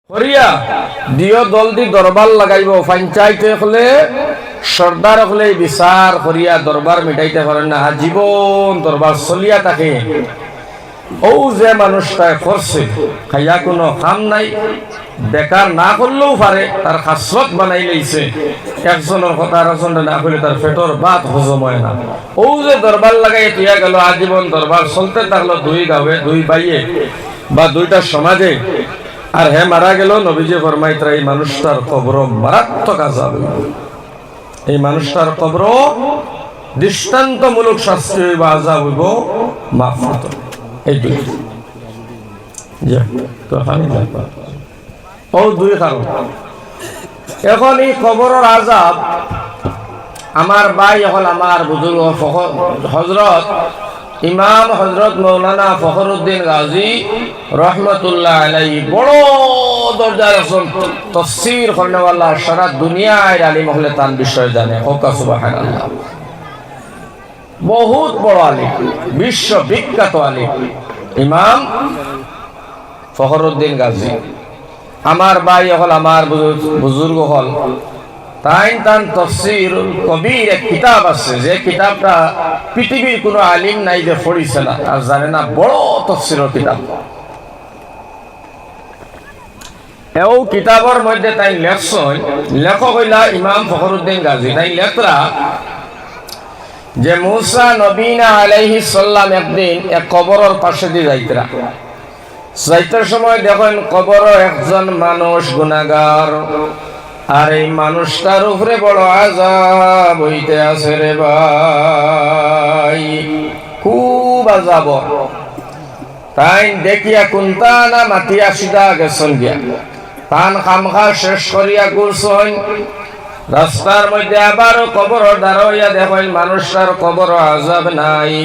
হরিয়া দিও জলদি দরবার লাগাইব পঞ্চায়েতে হলে সর্দার হলে বিচার করিয়া দরবার মিটাইতে পারেন না আজীবন দরবার চলিয়া থাকে। ও যে মানুষটা করছে খাইয়া কোনো কাম নাই, বেকার না করলেও পারে, তার খাসরত বানাই লইছে, একজনের কথা আরেকজনে না করলে তার পেটর ভাত হজম হয় না। ও যে দরবার লাগাই তুইয়া গেল, আজীবন দরবার চলতে থাকলো দুই গাঁয়ে দুই বাইয়ে বা দুইটা সমাজে, আর হে মারা গেল। নবীজি ফরমাইতরা এই মানুষটার কবর মারাত্মক আযাব, এই মানুষটার কবর দৃষ্টান্তমূলক শাস্তি হইব, আযাব হইব মাগফিরাত। এই দুই তো আমি ও দুই কারণ। এখন এই কবরের আযাব আমার ভাই হল আমার বুজুর্গ হযরত ইমাম হযরত মৌলানা ফখরুদ্দিন গাজী রহমতুল্লাহ আলাইহি বড় দরজার তাফসীর করনেওয়ালা, সারা দুনিয়ার আলিম হলে তার বিষয় জানে। হোকা সুবহানাল্লাহ, বহুত বড় আলিম, বিশ্ব বিখ্যাত আলিম ইমাম ফখরুদ্দিন গাজী। আমার ভাই হল আমার বুজুর্গ হল তাই তার তাফসীরুল কবির এক কিতাব আছে, যে কিতাবটা পৃথিবীর কোনো আলিম নাই যে পড়িছে না আর জানে না, বড় তাফসীরের কিতাব। এও কিতাবের মধ্যে তাই লেখছেন, লেখক হইলা ইমাম ফখরুদ্দিন গাজী। তাই লেখরা যে মুসা নবীনা আলাইহিস সালাম একদিন এক কবরের পাশে দিয়ে যাইতার সময় দেখেন কবর একজন মানুষ গুনাহগার, আর এই মানুষটার উপরে বড় আযাব হইতে আছে রে ভাই, খুব আযাব। তাই দেখিয়া কুন্তা না মাতিয়া সিধা গেছেন গিয়া, পান খামখা শেষ করিয়া ঘুরছেন। রাস্তার মধ্যে আবারও কবর দাঁড়াইয়া দেখেন মানুষটার কবর আযাব নাই,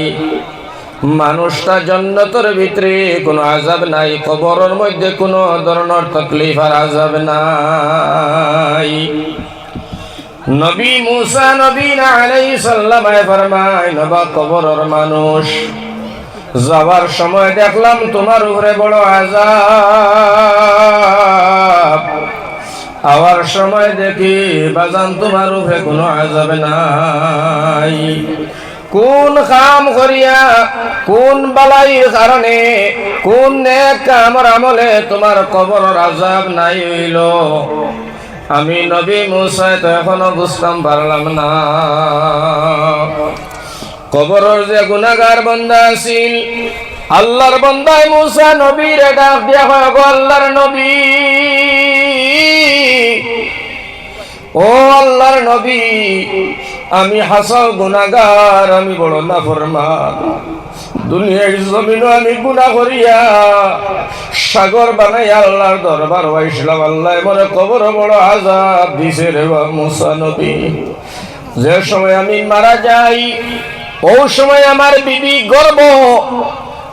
মানুষটা জান্নাতের ভিতরে কোনো আযাব নাই, কবরের মধ্যে কোনো ধরনের তকলিফ আর আযাব নাই। নবী মুসা নবীনা আলাইহিস সালাম ফরমায়, নবা কবরের মানুষ, যাওয়ার সময় দেখলাম তোমার উপরে বড় আযাব, আওয়ার সময় দেখি বাজান তোমার উপরে কোনো আযাব নাই। কোন কাম করিয়া কোন বালাইর কারণে কোন নেক কামের আমলে তোমার কবরের আযাব নাই হইল, আমি নবী মুসা তো এখনো বুঝতাম পারলাম না। কবরের যে গুনাহগার বান্দা আছিল, আল্লাহর বান্দায় মুসা নবীর ডাক দিয়া কয়, গো আল্লাহর নবী, ও আল্লাহর নবী, আমি হাসাও গুনাহগার, আমি বড় নাফরমান, দুনিয়ার জমিনও আমি গুনাহ করিয়া সাগর বানাই আল্লাহর দরবার হইছিলাম, আল্লাহ মনে কবর বড় আযাব দিছে রে মুসা নবী। যে সময় আমি মারা যাই, ও সময় আমার বিবি গর্ভ,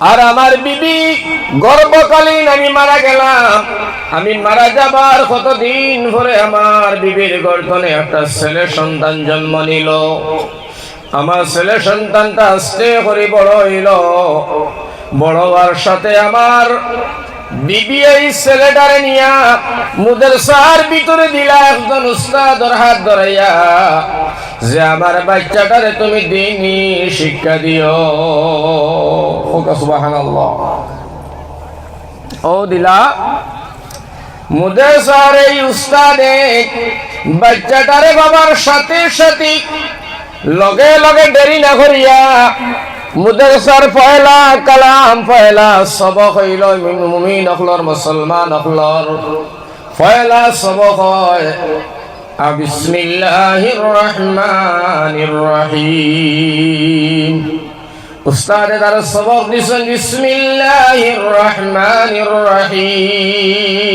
আর আমার বিবি গর্ভকালীন আমি মারা গেলাম। আমি মারা যাবার কতদিন পরে আমার বিবির গর্ভে একটা ছেলে সন্তান জন্ম নিল। আমার ছেলে সন্তানটা আস্তে করে বড় হইল, বড় হওয়ার সাথে আমার বিবি এই ছেলেটারে নিয়া মাদ্রাসার ভিতরে দিলা একজন উস্তাদের হাত ধরাইয়া, যে আমার বাচ্চাটারে তুমি দ্বীনি শিক্ষা দিও। সুবহানাল্লাহ। ও দিলা মাদ্রাসার এই উস্তাদে বাচ্চাটারে বাবার সাথে সাথে লগে লগে দেরি না করিয়া মাদ্রাসার পয়লা কালাম পয়লা সবক হইল মুমিন হলর মুসলমান হলর পয়লা সবক হয় বিসমিল্লাহির রহমানির রহিম। উস্তাদে তার সবক দিছেন বিসমিল্লাহির রহমানির রহিম।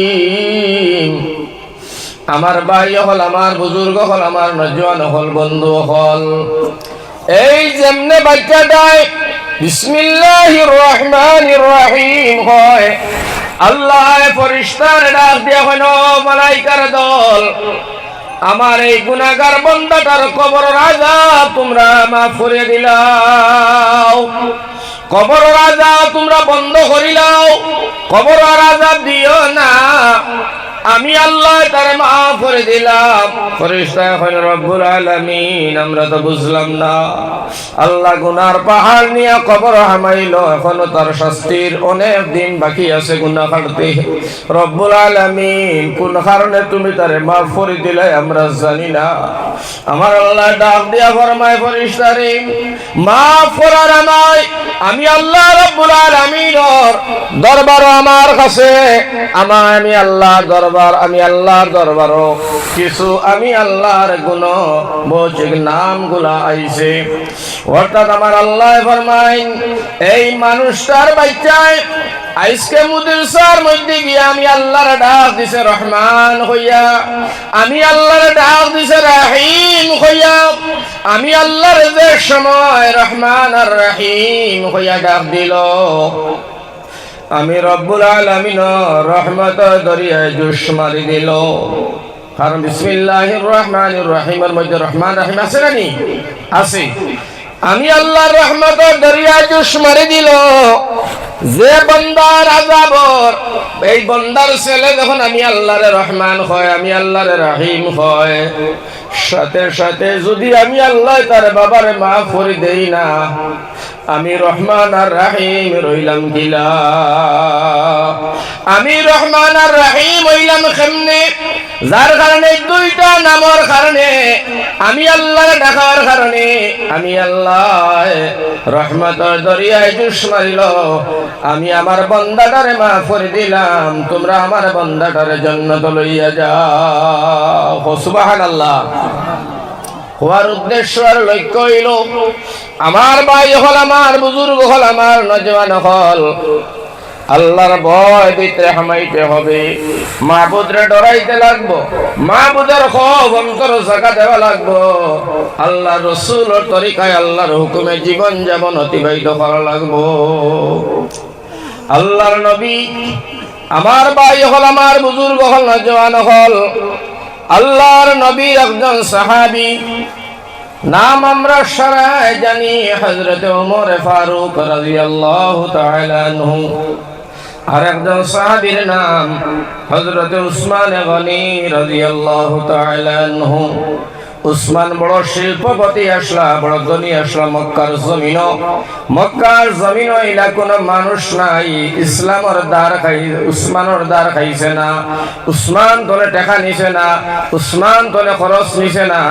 আমার ভাই হল, আমার বুজুর্গ হল, আমার নজওয়ান হল, বন্ধু হল, এই যেমনে বাচ্চাটায় বিসমিল্লাহির রহমানির রহিম হয়, আল্লাহ ফেরেশতার ডাক দিয়া কইল, মালাইকার দল, আমার এই গুনাহগার বান্দাটার কবরের আযাব তোমরা মাফ করে দিলাও, কবরের আযাব তোমরা বন্ধ করিলাও, কবরের আযাব দিও না। আমি আল্লাহ তারে মাফ করে দিলাম। ফেরেশতা এখন রব্বুল আলামিন আমরা তো বুঝলাম না, আল্লাহ গুনার পাহাড় নিয়ে কবর হামাইল, এখনো তার শাস্তির অনেক দিন বাকি আছে গুনাহ কাটতে। রব্বুল আলামিন কোন কারণে তুমি তারে মাফ করে দিলে আমরা জানি না। আমার আল্লাহ ডাক দিয়া ফরমায় ফেরেশতারে মাফ করার আমায় আমি আল্লাহ রব্বুল আলামিনের দরবার আমার কাছে আমি আল্লাহর দরবার, আমি আল্লাহর দরবারও কিছু আমি আল্লাহর গুণ বৌচিক নামগুলা আইছে। অর্থাৎ আমার আল্লাহ ফরমাইন এই মানুষটার বাচ্চায় আজকে মুদরসার মধ্যে গিয়ে আমি আল্লাহর ডাক দিছে রহমান হইয়া, আমি আল্লাহর ডাক দিছে রাহিম হইয়া, আমি আল্লাহর যে সময় রহমান আর রাহিম হইয়া ডাক দিল, আমি রব্বুল আলামিন রহমত দরিয়ায় জুস মারি দিল। কারণ বিসমিল্লাহির রহমানির রহিমের মধ্যে রহমান রহিম আছে না নি? আছে। আমি আল্লাহর রহমতের দরিয়ায় জুস মারি দিল। যে বান্দার আযাবর এই বান্দার ছেলে যখন আমি আল্লাহর রহমান হয়, আমি আল্লাহর রহিম হয়, সাথে সাথে যদি আমি আল্লাহ তার বাবারে মাফ করে দেই না, আমি রহমান আর রাহিম রইলাম কিলা? আমি রহমান আর রাহিম হইলাম কেমনে? যার কারণে দুইটা নামের কারণে, আমি আল্লাহর ডাকার কারণে আমি আল্লাহ রহমতের দরিয়ায় জুস মারিল। আমি আমার বান্দাটারে মাফ করে দিলাম, তোমরা আমার বান্দাটারে জান্নাতে লইয়া যাও। সুবহানাল্লাহ। হওয়ার উদ্দেশ্য আর লক্ষ্য হইল আমার ভাই হল, আমার বুজুর্গ হল, আমার নজওয়ান হল, আল্লাহর ভয় ভিতরে হামাইতে হবে, মাহবুদরে ডরাইতে লাগবো, মাহবুদের খৌফ অন্তর জায়গা দেওয়া লাগবো, আল্লাহ রসুলের তরিকায় আল্লাহর হুকুমে জীবন যাপন অতিবাহিত করা লাগবো। আল্লাহর নবী আমার ভাই হল, আমার বুজুর্গ হল, নজওয়ান হল, আল্লাহর নবীর একজন সাহাবী, নাম আমরা সবাই জানি হযরত ওমর ফারুক রাদিয়াল্লাহু তাআলা আনহু। আর একজন সাহাবীর নাম হযরত উসমান গনি রাদিয়াল্লাহু তাআলা আনহু। উসমান বড় শিল্পপতি আসলা, বড় ধনী আসলা মক্কার জমিন। মক্কার জমিন ইলা কোনো মানুষ নাই ইসলামের দ্বার খাই, উসমানের দ্বার খাইছে না, উসমান তোলে টাকা নিছে না, উসমান তোলে খরচ নিছে না,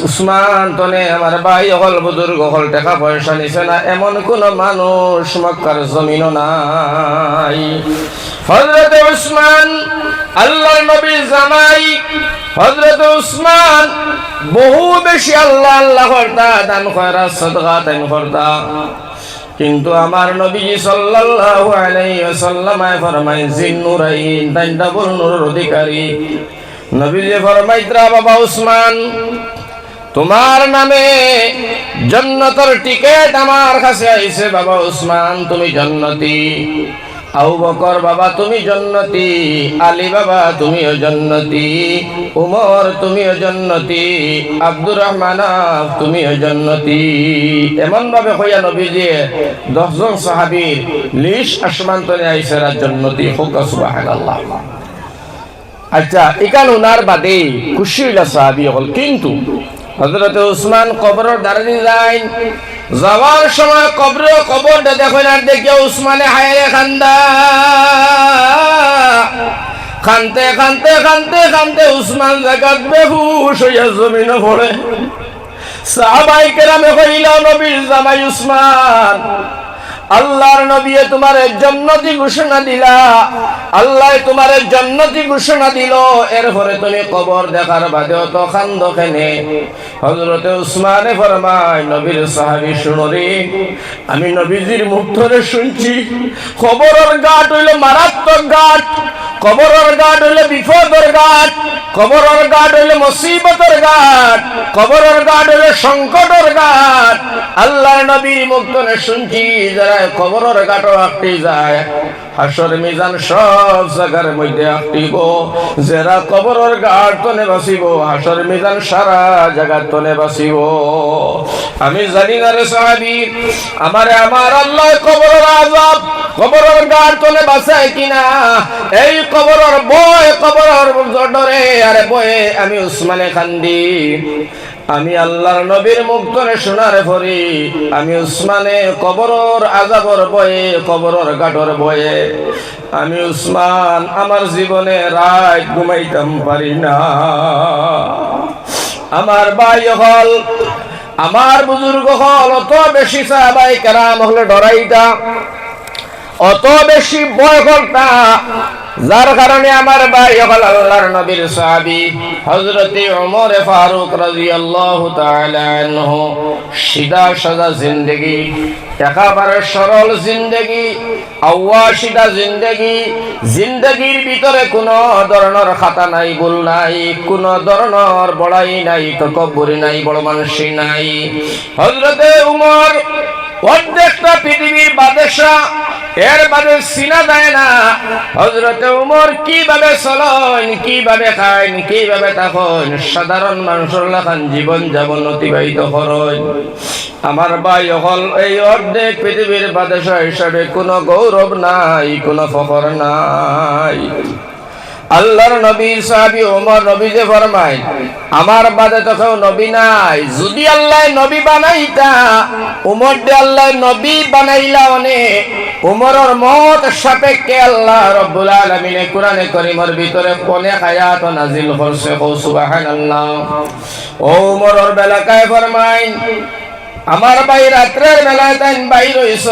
উসমান তোলে আমার ভাই হল বুজুর্গ হল টাকা পয়সা নিছে না, এমন কোন মানুষ মক্কার জমিন নাই। হযরত উসমান আল্লাহর নবীর জামাই, হযরত উসমান বহু বেশি আল্লাহ আল্লাহ করতা, দান খয়রাত সাদকা দান করতা। কিন্তু আমার নবীজি সাল্লাল্লাহু আলাইহি ওয়াসাল্লাম ফরমায় জিন্নুরাইন, তাই ডাবল নূরের অধিকারী নবীজি ফরমাইতরা বাবা উসমান, তোমার নামে জান্নাতের টিকেট আমার কাছে আইছে। বাবা উসমান তুমি জান্নাতি, আবু বকর বাবা তুমি জান্নাতি, আলী বাবা তুমিও জান্নাতি, উমর তুমিও জান্নাতি, আব্দুর রহমান তুমিও জান্নাতি। এমন ভাবে কইয়া নবীজি 10 জন সাহাবীর লিস্ট আসমান তলে আইছে জান্নাতি। হোক সুবহানাল্লাহ। আচ্ছা, এখানে উনার বাদে খুশি হইলা সাহাবী হল। কিন্তু হযরত উসমান কবরের দ্বারে যান, যাওয়ার সময় কবরটা দেখেন আর দেখে উসমানে হায়রে খান্দা, কানতে কানতে কানতে কানতে উসমান জায়গাত বেহুশ হইয়া জমিনে পড়ে। সাহাবায়ে কেরামে কইলা নবীর জামাই উসমান, আল্লাহর নবী তোমার জান্নাতি ঘোষণা দিলা, আল্লাহ তোমার জান্নাতি ঘোষণা দিল, এরপরে তুমি কবর দেখার বাদেও তো কান্দ কেনে? হযরত উসমানে ফরমায় নবীর সাহাবী শুনো রে, আমি নবীজির মুখ ধরে শুনছি কবরের ঘাট হইল মারাত্মক ঘাট, কবরের ঘাট হইল বিপদের ঘাট, কবরের ঘাট হইল মুসিবতের ঘাট, কবরের ঘাট হইল সংকটের ঘাট। আল্লাহর নবীর মুখ ধরে শুনছি যারা কবরের ঘাটও আটকে যায়, হাসর মিজান সব জায়গার মধ্যে আটকিব, যারা কবরের ঘাট তনে বাঁচিব, হাসর মিজান সারা জায়গার তনে বাঁচিব। আমি জানি না রে সাহাবী, আমার আল্লাহ কবরের আযাব, কবরের ঘাট তনে বাঁচায় কিনা? এই কবরের ভয়, কবরের আর বয়ে আমি উসমানে কান্দি, আমি আল্লাহর নবীর মুখ ধরে শোনার পরে আমি উসমানে কবরের আযাবর বয়ে, কবরের গাডর বয়ে আমি উসমান আমার জীবনে রাত ঘুমাইতাম পারি না। আমার ভাই হল, আমার বুজুর্গ হল, অত বেশি সাহাবায়ে কেরাম হলে ডরাইতা, অত বেশি ভয় করতা, যার কারণে আমার ভাই হল আল্লাহর নবীর সাহাবী হযরতে ওমর ফারুক রাদিয়াল্লাহু তাআলা আনহু সিধা সাদা জিন্দেগি, একেবারে সরল জিন্দেগি, আওয়াসিদা জিন্দেগি, জিন্দেগির ভিতরে কোনো ধরনের খাতা নাই, ভুল নাই, কোনো ধরনের বড়াই নাই, তকব্বুরি নাই, বড় মানসি নাই। হযরতে ওমর অর্ধেকটা পৃথিবীর বাদশাহ, এর বাদে সিনা যায় না হযরতে ওমর কিভাবে চলেন, কিভাবে খান, কিভাবে থাকেন, সাধারণ মানুষের লেখান জীবন যাপন অতিবাহিত করেন। আমার ভাই হল, এই অর্ধেক পৃথিবীর বাদশাহ হিসাবে কোনো গৌরব নাই, কোনো ফখর নাই। আল্লাহর নবীর সাহাবী ওমর নবী যে ফরমায়, আমার বাদে তো কেউ নবী নাই, যদি আল্লাহ নবী বানাইতা ওমর দে আল্লাহ নবী বানাইলা অনে ওমরের মত সাপেক্ষে আল্লাহ রাব্বুল আলামিন কোরআনে কারীমের ভিতরে অনেক আয়াত নাজিল করছে। ও সুবহানাল্লাহ। ওমরের বেলাকায় ফরমায়, আমার ভাই রাত্রের বেলায় তাই বাইর হইছ,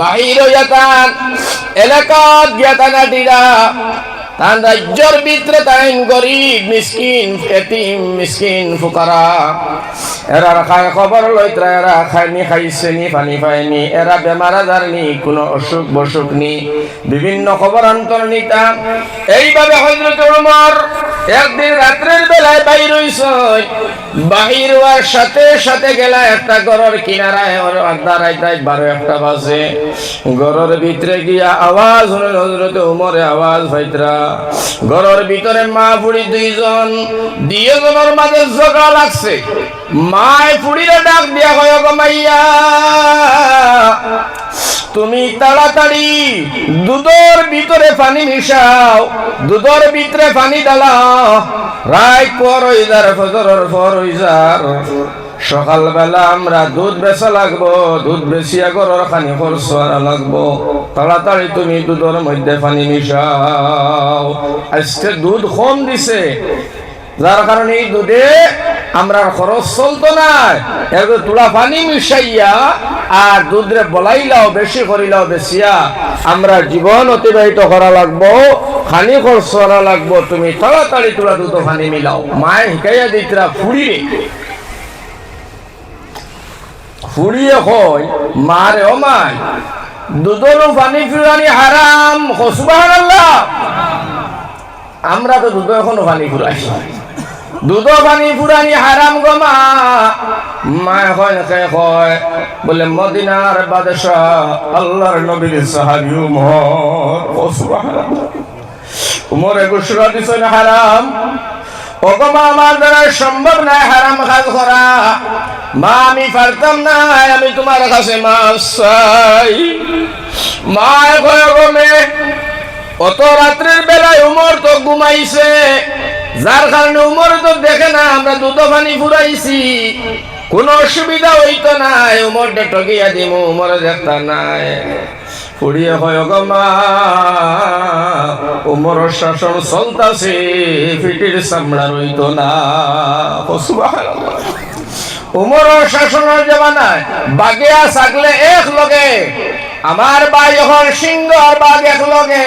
বাইর হইয়া তান এলাকাত গিয়া তানা দিরা, তান রাজ্যর ভিতরে তাইন গরিব মিসকিন এতিম মিসকিন ফুকারা, এরা খায় খবর লইত্রা, এরা খায়নি খাইছে নি, পানি পায়নি, এরা বেমার আজার নি, কোনো অসুখ বসুখ নি, বিভিন্ন খবর অন্তর নিতাম। এইভাবে হযরত ওমর একদিন রাত্রের বেলায় বাইর হইছে, বাহির হওয়ার সাথে সাথে গেলা একটা ঘরের কিনারায়, দাঁড়াইতাই 12-1 বাজে, ঘরের ভিতরে গিয়া আওয়াজ হলেন হযরত ওমরে আওয়াজ পাইতরা, ঘরের ভিতরে মা বুড়ি দুইজনের মাঝে ঝগড়া লাগছে। মায় ফুড়িরে ডাক দিয়া কয়, গো মাইয়া তুমি তাড়াতাড়ি দুধের ভিতরে পানি মিশাও, দুধের ভিতরে পানি ডালাও, রাত পর হয়ে যার, ফজরের পর হয়ে যার, সকালবেলা আমরা দুধ বেচা লাগবো, দুধ বেচিয়া গরুর খানি খরচ করা লাগবো, তাড়াতাড়ি তুমি দুধের মধ্যে পানি মিশাও। আজকে দুধ কম দিছে, যার কারণে এই দুধে আমরা খরচ চলতো না, এর তুলা পানি মিশাইয়া আর দুধরে বলাইলাও বেশি করিলাও বেশিয়া আমরা জীবন অতিবাহিত করা লাগবো, খানি খরচ করা লাগবো, তুমি তাড়াতাড়ি তুলা দুধ পানি মিলাও। মায়ে শিকাইয়া দিতরা ফুড়িরে, ফুড়িয়ে হয় মারে, ও মায় দুধরও পানি ফুরানি হারাম। সুবহানাল্লাহ। আমরা তো দুধ এখনো পানি ফুরাই, দুধ পানি ফুরানি হারাম গো মা। মা হয় না কয় বলে মদিনার বাদশাহ আল্লাহর নবীর সাহাবী ওমর। ও সুবহানাল্লাহ। ওমরে ঘোষণা দিছেন হারাম। ওগো মা, আমার দ্বারা সম্ভব নাই হারাম কাজ করা। মা আমি পারতাম না, আমি তোমার কাছে মাফ চাই। মা কয় গো মেয়ে, অত রাত্রির বেলায় উমর তো ঘুমাইছে, যার কারণে উমর তো দেখে না আমরা দুধ পানি ফুরাইছি, কোন অসুবিধা হইতো নাই, উমর ঠকিয়া দিব, উমর দেখতা নাই। ফুড়িয়ে হয় গো মা, উমর শাসন চলতাছে, ফিটির চামড়া রইতো না। সুবহানাল্লাহ। উমর শাসনের জমানায় বাগিয়া ছাগলে এক লগে, আমার ভাই এখন সিংহ আর বাঘ এক লগে,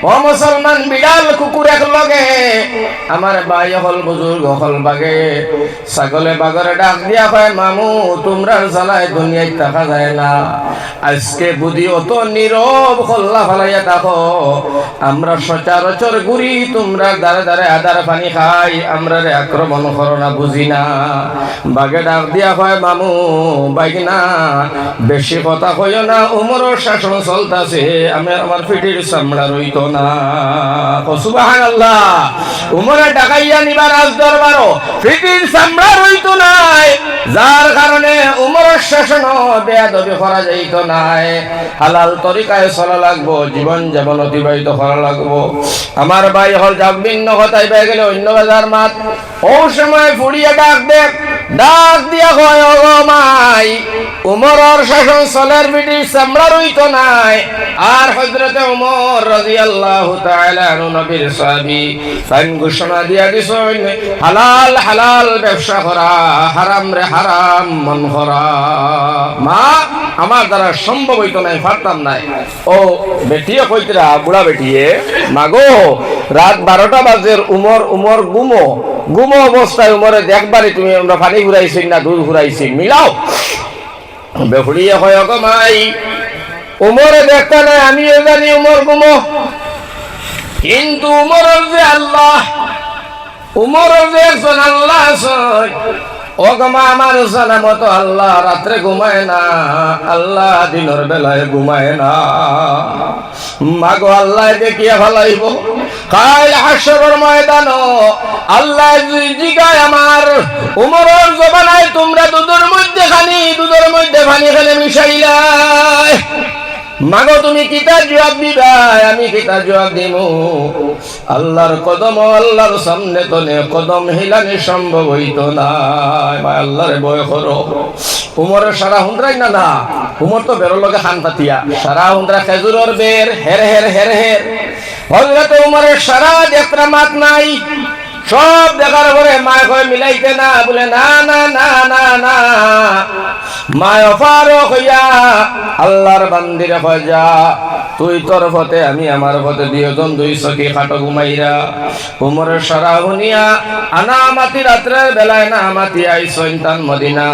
ও মুসলমান বিড়াল কুকুর এক লগে, আমার ভাই হল বুজুর্গ হল বাগে। ছাগলে বাগরে ডাক দিয়া কয়, মামু তোমরা জ্বালায় দুনিয়ায় থাকা যায় না, আজকে বুঝি অত নীরব খোল্লা ফেলাইয়া থাকো, আমরা সচরাচর ঘুরি, তোমরা দাঁড়ে দাঁড়ে আদার পানি খাই, আমরা রে আক্রমণ করো না, বুঝি না। বাগে ডাক দিয়া কয়, মামু বাইক না বেশি কথা কইও না, উমরের শাসন চলতাছে আমার পিঠির চামড়া রইতো না। সুবহানাল্লাহ। উমরে ডাকাইয়া নিবার রাজ দরবারও পিঠির চামড়া রইতো নাই, যার কারণে উমরের শাসন বেয়াদবি করা যাইত নাই। হালাল তরিকায় চলা লাগবো, জীবন যাপন অতিবাহিত করা লাগবো। আমার ভাই হল যাক ভিন্ন কথায় পেয়ে গেলে অন্য বাজার মাত ও সময় ফুড়িয়ে ডাক দিয়া কয় ও মাই, উমরের শাসন চলের পিঠির চামড়া রইতো নাই। আর হযরতে উমর রাদিয়াল্লাহু তাআলা আনহু নবীর সাহাবী সাইন ঘোষণা দিয়া দিছেন, হালাল হালাল ব্যবসা করা, হারাম রে হারাম মন করা। মা আমার দ্বারা সম্ভব হইতো নাই, পারতাম নাই। ও বেটিয়ে কইতরা, বুড়া বেটিয়ে, মাগো রাত 12টা বাজের উমর গুমো অবস্থায় উমরে দেখবারে তুমি আমরা পানি ঘুরাইছি না দুধ ঘুরাইছি মিলাও। বেহুড়িয়ে হয় গো মাই, উমরে দেখতে নাই, আমিও জানি উমর গুমো, কিন্তু উমরের যে আল্লাহ, উমরের যে একজন আল্লাহ আছেন, ও গমা আমার জানা মতো আল্লাহ রাত্রে ঘুমায় না, আল্লাহ দিনের বেলায় ঘুমায় না। মাগো আল্লাহ দেখিয়া ভালাইব কাল হাসরের ময়দান, আল্লাহ জিগায় আমার উমরের জবানায় তোমরা দুধের মধ্যে পানি খেলে মিশাইলাই, মাগো তুমি কিতা জবাব দিবা, আমি কিতা জবাব দিব। আল্লাহর কদম, আল্লাহর সামনে তো কদম হিলানি সম্ভব হইতো না। আল্লাহর ভয় করো। উমরের সারা হুন্দ্রাই না, উমর তো বেরোর লগে খান পাতিয়া সারা হুন্দ্রা খেজুরের বের হের হযরত উমরের সারা যাত্রা মাত নাই। সব দেখার পরে মা কয় মিলাইতে না, বলে না না না না না, মা ফারুক হইয়া আল্লাহর বান্দিরে কয় যা, তুই তোর পথে আমি আমার পথে দুইজন দুই চকি খাটো ঘুমাইরা। উমরের সারা শুনিয়া আনামাতি রাত্রের বেলায় না মাতি আইসেন তান মদিনা।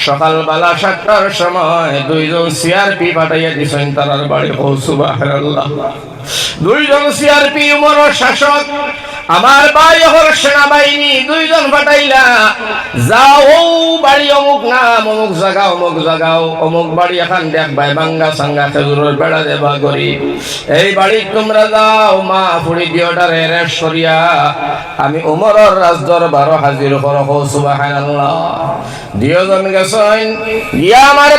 সকালবেলা 7টার সময় দুইজন সিআরপি পাঠাইয়া দিছেন তার বাড়ি। ও সুবহানাল্লাহ। দুইজন সিআরপি উমরের শাসক, আমার ভাই হল সেনাবাহিনী, দুইজন পাঠাইলা যাও বাড়ি অমুক নাম অমুক জাগাও অমুক বাড়ি এখন দেখবাই ভাঙ্গা সাঙ্গা খেজুরের বেড়া দেবা করি, এই বাড়ি তোমরা যাও, মা ফুড়ি দিওটারে রেশ করিয়া আমি উমরের রাজ দরবার হাজির করো। সুবহানাল্লাহ। দুইজন গেছেন গিয়া আমার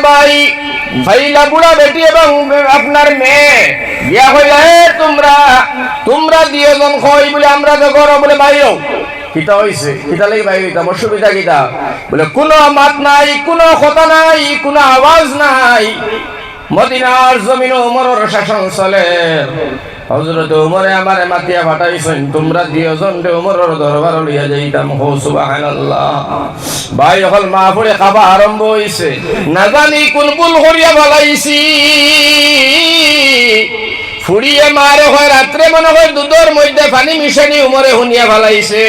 ভাইলা বুড়া বেটি এবং আপনার মেয়ে গিয়া কইলা, তোমরা দুইজন কই বলে আমরা তো করো বলে বাইরেও কিতা হইছে, কিতা লাগি বাইরে হইতাম, অসুবিধা কিতা? বলে কোনো মাত নাই, কোনো কথা নাই, কোনো আওয়াজ নাই। মদিনার জমিনে উমরের শাসন চলে। হযরত উমরে আমারে মাতিয়া পাঠাইছেন, তোমরা দুইজন উমরের দরবার লইয়া যাইতাম। হো সুবহানাল্লাহ। ভাই হল মা পড়ে খাবা আরম্ভ হইছে, না জানি কোন ভুল করিয়া বলাইছি। ফুড়িয়ে মারে হয় রাত্রে মনে হয় দুধের মধ্যে পানি মিশানি উমরে শুনিয়া ভালাইছে।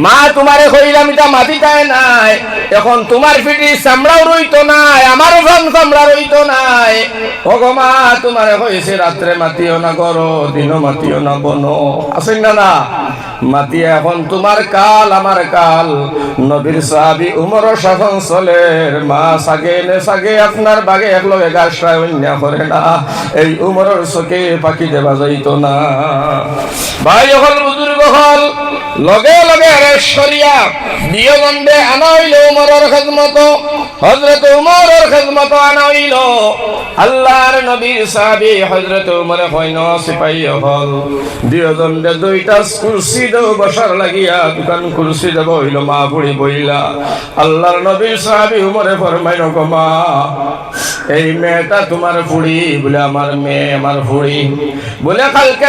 মা তোমারে কইলাম এটা মাটিটায় নাই, এখন তোমার পিঠির চামড়াও রইতো নাই, আমারও চামড়া রইতো নাই। মা তোমারে কইছে রাত্রে মাতিও না করো, দিনও মাতিও না বনো, আছেন না মাতিয়া এখন তোমার কাল আমার কাল। নবীর সাহাবী উমরের শাসন চলে। মা সাগে আপনার বাগে একলগে গাছটায় অন্য করে না, এই উমরের চোখে পাখি দেবা যাইতো না। ভাই হল বুজুর্গ হল লগে রেশ করিয়া বিয়ে বন্ধে আনা হইল উমরের খেদমত। হযরত উমরের খেদমত আনা হইল। আল্লাহর নবীর সাহাবী হযরত উমরে হইন সিপাহী হল। দুইজন দুইটা কুরসি দেব বসার লাগিয়া দোকান কুরসি দেব হইল। মা বুড়ি বইলা আল্লাহর নবীর সাহাবী উমরে ফরমাইল, গো মা এই মেয়েটা তোমার ফুড়ি? বলে আমার মেয়ে, আমার ফুড়ি। বলে কালকে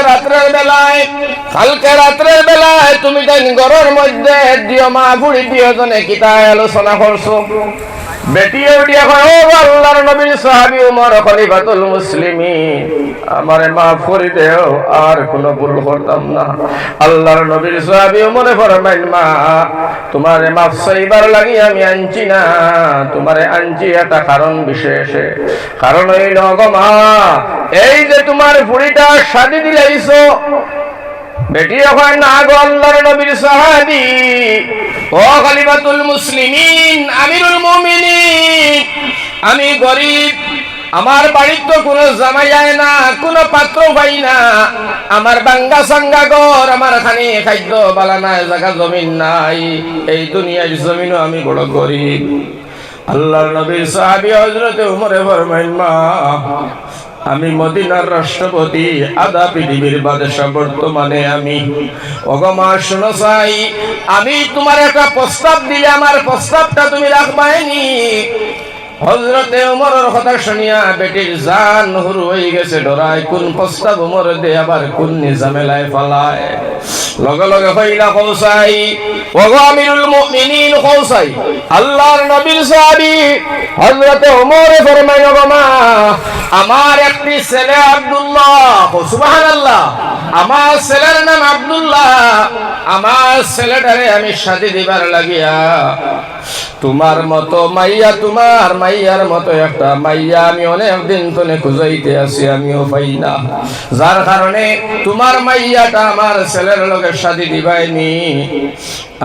রাত্রের বেলায় তুমি তাই ঘরের মধ্যে দিও মা বুড়ি দুইজনে কিতা আলোচনা করছো? বেটিয়ে উঠিয়া কয়, ও আল্লাহর নবীর সাহাবী উমর খলিফাতুল মুসলিমিন, আমারে মাফ করে দেও, আর কোনো ভুল করতাম না। আল্লাহর নবীর সাহাবী উমরে ফরমাইল, মা তোমারে মাফ চাইবার লাগি আমি আনছি না, তোমারে আনছি একটা কারণ বিশেষে। কারণ হইল, গো মা এই যে তোমার বুড়িটা শাদি দিলাইছো। বেটি হয় না গো আল্লাহর নবীর সাহাবী, ও খলিফাতুল মুসলিমিন, আমিরুল মুমিনিন, আমি গরিব, আমার বাড়ির তো কোনো জামাই যায় না, কোনো পাত্র পাই না, আমার বাঙ্গা সাঙ্গা ঘর, আমার খানি খাদ্য বালা নাই, জায়গা জমিন নাই, এই দুনিয়ার জমিনও আমি বড় গরিব। আল্লাহর নবীর সাহাবী হযরত উমরে ফরমাইন, মা আমি মদিনার রাষ্ট্রপতি, আধা পৃথিবীর বাদশা বর্তমানে আমি। ওগো মা শোনো চাই, আমি তোমার একটা প্রস্তাব দিলে আমার প্রস্তাবটা তুমি রাখবাইনি। হযরতে উমরের কথা শুনিয়া বেটির জান হুর হয়ে গেছে ডরায়, কোন প্রস্তাব উমর দে আবার কোন নিজামেলায় ফালায়। লগে লগে হইলা কৌসাই, ওগো আমিরুল মুমিনিন কৌসাই, আল্লাহর নবীর সাহাবী হযরতে উমরে ফরমাইল, ওগো মা আমার একটি ছেলে আব্দুল্লাহ, সুবহানাল্লাহ, আমার ছেলের নাম আব্দুল্লাহ, আমার ছেলেটারে আমি শাদী দিবার লাগিয়া তোমার মতো মাইয়া, তোমার মাইয়ার মতো একটা মাইয়া আমি অনেক দিন ধরে খুঁজাইতে আছি, আমিও পাই না, যার কারণে তোমার মাইয়াটা আমার ছেলের লগে শাদী দিবাইনি।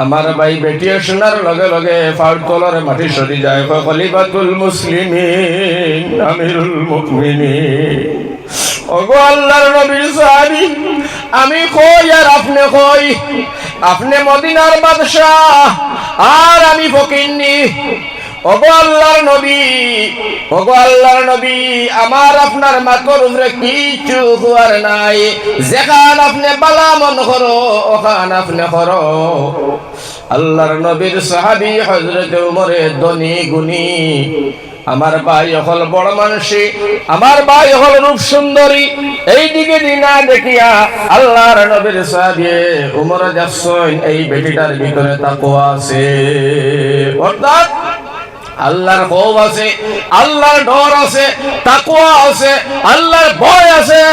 আমার ভাই বেটিয়ে শোনার লগে লগে পাউর তলর মাটি সরি যায়, খলিফাতুল মুসলিমিন আমিরুল মুমিনিন, ওগো আল্লাহর নবীর সাহাবী, আমি কই আর আপনি কই, আপনি মদিনার বাদশাহ আর আমি ফকিন্নি। ওগো আল্লাহর নবী, ওগো আল্লাহর নবী, আমার আপনার মাথার উপরে কিছু হওয়ার নাই, যেখান আপনি বালা মন করো ওখান আপনি করো। আল্লাহর নবীর সাহাবী হযরত উমরে ধনী গুণী, আমার ভাই হল বড় মানসী, আমার ভাই হল রূপ সুন্দরী, এই দিকে দিনা দেখিয়া আল্লাহর নবীর সাহাবী উমর যাচ্ছেন এই বেটিটার ভিতরে তাকওয়া আছে, অর্থাৎ আল্লাহর খৌফ আছে, আল্লাহর ডর আছে, তাকওয়া আছে, আল্লাহর ভয় আছে,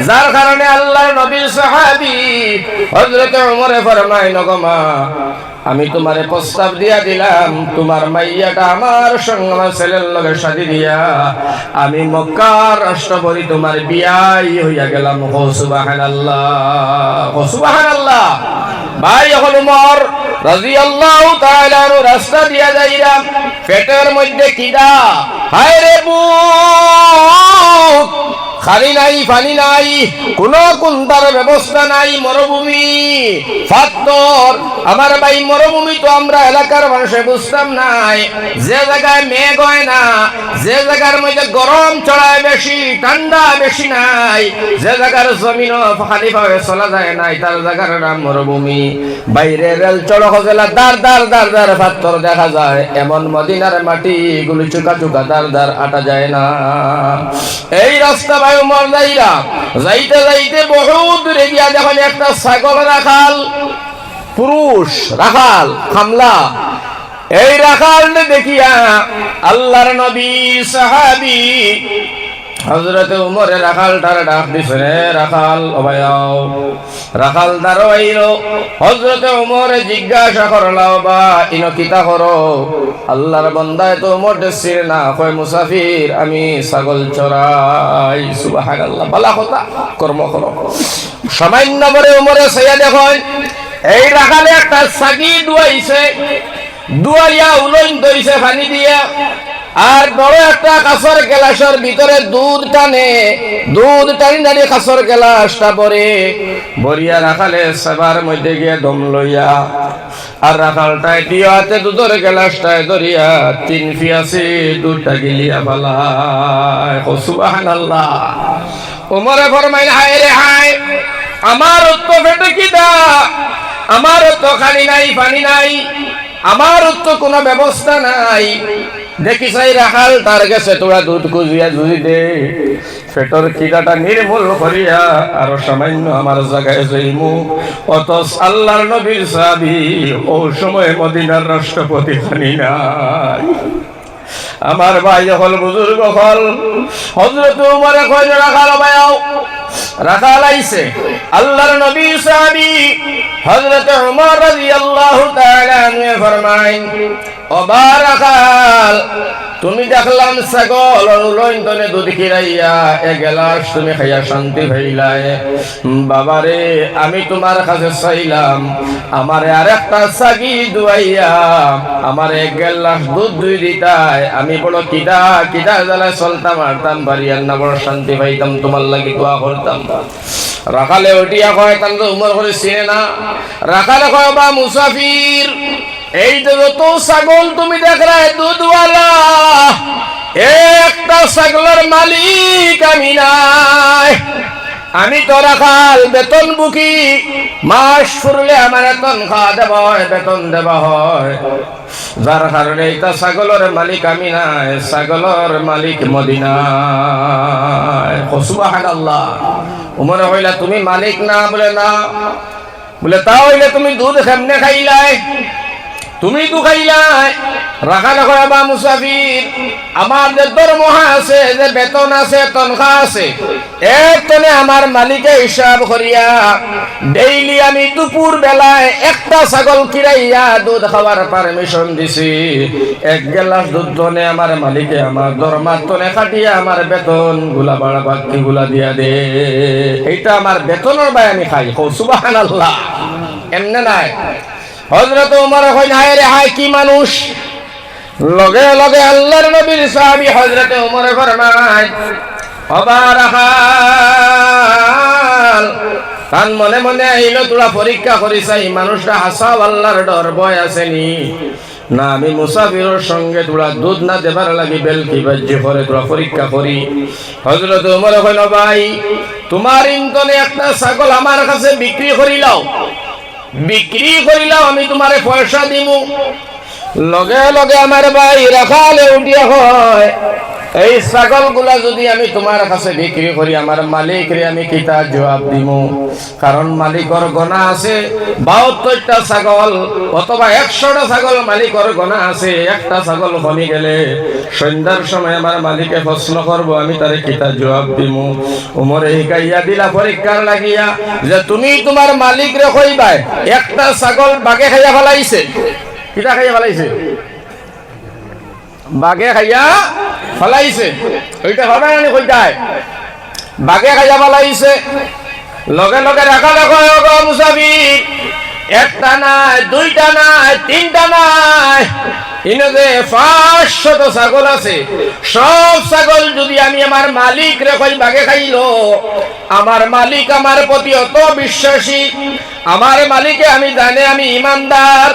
যার কারণে আল্লাহর নবীর সাহাবী হযরত উমরে ফরমাইল, ওগো মা আমি তোমারে প্রস্তাব দিয়া দিলাম, তোমার মাইয়াটা আমার সঙ্গে আমার ছেলের লগে শাদী দিয়া আমি মক্কার রাষ্ট্রপতি তোমার বিয়াই হইয়া গেলাম। সুবহানাল্লাহ, সুবহানাল্লাহ। ভাই এখন উমর রাদিয়াল্লাহু তাআলা রাস্তা দিয়া যাইরা, পেটের মধ্যে কিডা, হায় রে বুক, খালি নাই পানি নাই, কোন কুন্তার ব্যবস্থা নাই, মরুভূমি ফাত্তর। আমার ভাই মরুভূমি তো আমরা এলাকার মানুষে বুঝতাম নাই, যে জায়গায় মেঘ হয় না, যে জায়গার মধ্যে গরম চড়ায় বেশি, ঠান্ডা বেশি নাই, যে জায়গার জমিন খালি ভাবে চলা যায় নাই, তার জায়গার নাম মরুভূমি। বাইরে রেল চড়ক জেলা দার দার দার দার ফাত্তর দেখা যায়, এমন মদিনার মাটি গুলি চুকা চুকা দার দার আটা যায় না। এই রাস্তা ভাই উমর যাইরা যাইতে যাইতে বহুত দূরে গিয়া যখন একটা ছাগল রাখাল, পুরুষ রাখাল খামলা, এই রাখাল দেখিয়া আল্লাহর নবী সাহাবী হযরত উমরে রাখালটার ডাক দিছে, রে রাখাল ও ভাইয়াও। রাখাল দাঁড়াইলো, হযরত উমরে জিজ্ঞাসা করলাও, বা ইনো কিতা করো? আল্লাহর বান্দায় তো উমর দেশির না, কয় মুসাফির, আমি ছাগল চড়াই। সুবহানাল্লাহ, ভালো কথা, কর্ম করো। সামান্য পরে উমরে সাইয়া দেখেন এই রাখালে একটা ছাগি দুয়াইছে, দুয়াইয়া উলন দইছে পানি দিয়া, আর বড় একটা কাঁচের গ্লাসের ভিতরে দুধ টানে, দুধ টানি টানি কাঁচের গ্লাসটা ভরে ভরিয়া রাখালে সেবার মধ্যে গিয়ে দম লইয়া, আর রাখালটায় দিয়ে হাতে দুধের গ্লাসটায় ধরিয়া 3 পিয়াসি দুধটা গিলিয়া ফেলায়। সুবহানাল্লাহ। ওমরে ফরমাইল, হায় রে হায়, আমার তো পেটে কিদা, আমার তো খালি নাই পানি নাই, আমার তো কোনো ব্যবস্থা নাই। দেখি চাই রাখাল তার কাছে তোরা দুধ খুঁজিয়া জুড়ি দে, পেটর খিদাটা নির্মূল করিয়া আরো সামান্য আমার জায়গায় যাইমু। অথচ আল্লাহর নবীর সাহাবী ও সময় মদিনার রাষ্ট্রপতি খানি নাই। আমার ভাই হল বুজুর্গ হল, হযরত উমরে কয় রাখাল ভাইও, রাখাল আইছে, আল্লাহর নবী সাহাবী হযরত উমর রাদিয়াল্লাহু তাআলা আনহু ফরমাইন, ও বারাকাল, তুমি দেখলাম ছাগল লইন্তনে দুধ খিরাইয়া এক গ্লাস তুমি খাইয়া শান্তি পাইলাই। বাবারে, আমি তোমার কাছে চাইলাম আমারে আরেকটা ছাগি দুয়াইয়া আমার এক গ্লাস দুধ দুই দিতাই, আমি বড় কিটা কিটা জ্বালায় চলতাম আরতাম বাড়িয়ার না, বড় শান্তি পাইতাম, তোমার লাগি দোয়া করতাম। রাখালে ওটিয়া কয়, তান তো উমর করে চিনে না। রাখালে কয়, বা মুসাফির, এই যে যত ছাগল তুমি দেখলে দুধওয়ালা, একটা ছাগলের মালিক আমি নাই। আমি তো রাখাল, বেতন বুকি, মাস ফুরলে আমার তনখা দেওয়া হয়, বেতন দেওয়া হয়। যার কারণে এটা ছাগলের মালিক আমি নাই, ছাগলের মালিক মদিনায়। সুবহানাল্লাহ। উমরে হইলা, তুমি মালিক না? বলে না। বলে তা হইলে তুমি দুধ কেমনে খাইলাই? তুমি তো খাইলাই। রাখা রাখো বা মুসাফির, আমাদের দরমহা আছে, যে বেতন আছে, তনখা আছে, এতনে আমার মালিকে হিসাব করিয়া ডেইলি আমি দুপুর বেলায় একটা ছাগল কিরাইয়া দুধ খাওয়ার পারমিশন দিছি। এক গ্লাস দুধ তনে আমার মালিকে আমার দরমার তনে কাটিয়া আমার বেতন গুলা বাড়া বাকি গুলা দিয়া দে। এইটা আমার বেতনের বাই আমি খাই। সুবহানাল্লাহ। এমনে নাই। হযরত ওমর কইন, হায় রে হায়, কি মানুষ! লগে লগে আল্লাহর নবীর সাহাবী হযরত ওমর ফরমায়, ও বারাকাল, তান মনে মনে আইল তোরা পরীক্ষা করিস এই মানুষটা হাসাও আল্লাহর ডর ভয় আসেনি না? আমি মুসাফিরের সঙ্গে তোরা দুধ না দেবার লাগি বেলকি বাজ্য করে তোরা পরীক্ষা করি। হযরত ওমর কইল, ভাই, তোমার ইন্তনে একটা ছাগল আমার কাছে বিক্রি করিলাও, বিক্রি করিলাম, আমি তোমারে পয়সা দিমু। লগে লগে আমার ভাই রাখালে উঠিয়া হয়, এই ছাগল গুলা যদি আমি তোমার কাছে বিক্রি করি, আমার মালিক রে আমি কিতা জবাব দিমু? কারণ মালিকর গনা আছে 72টা ছাগল অথবা 100টা ছাগল মালিকর গনা আছে। একটা ছাগল কমে গেলে সন্ধ্যার সময় আমার মালিকে প্রশ্ন করব, আমি তারে কিতা জবাব দিমু? উমরে হিকাইয়া দিলা পরীক্ষার লাগিয়া যে তুমি তোমার মালিক রে কইবাই একটা ছাগল বাগে খাইয়া ফেলাইছে। কিতা খাইয়া ফেলাইছে? বাগে খাইয়া ফলাইছে। ওইটা হবে না? কইতায় বাগে খাইয়া ফলাইছে। লগে লগে রাখা রাখো মুসাফির, একটা নাই, দুইটা নাই, তিনটা নাই, ইনদে 500 ছাগল আছে। সব ছাগল যদি আমি আমার মালিক রে কই বাগে খাইলো, আমার মালিক আমার প্রতি অত বিশ্বাসী, আমার মালিকে আমি জানে আমি ইমানদার,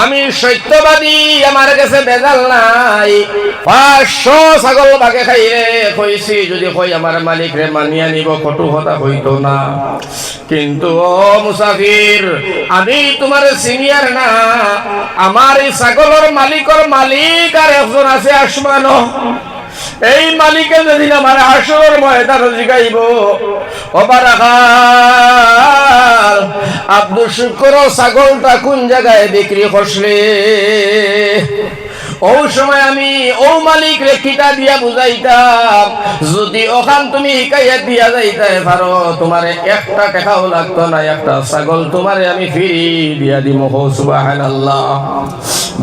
আমি সত্যবাদী, আমার কাছে বেজাল নাই। 500 ছাগল বাগে খাইয়ে কইছি, যদি কই আমার মালিক রে মানিয়া নিব, কটু কথা হইতো না। কিন্তু ও মুসাফির, আমি তোমার সিনিয়র না, আমার এই ছাগলের মালিকর মালিক আর একজন আছে আসমান। এই মালিকে যেদিন আমার হাসরের ময়দান জিগাইব, ও বারাকাল, আব্দুল শুকর ছাগলটা কোন জায়গায় বিক্রি করলে? ও সময় আমি ও মালিক রে কিটা দিয়া বুঝাইতাম, যদি ওখান তুমি হিকাইয়া দিয়া যাইতে পারো, তোমারে একটা টাকাও লাগতো না, একটা ছাগল তোমারে আমি ফিরি দিয়া দিমু। সুবহানাল্লাহ।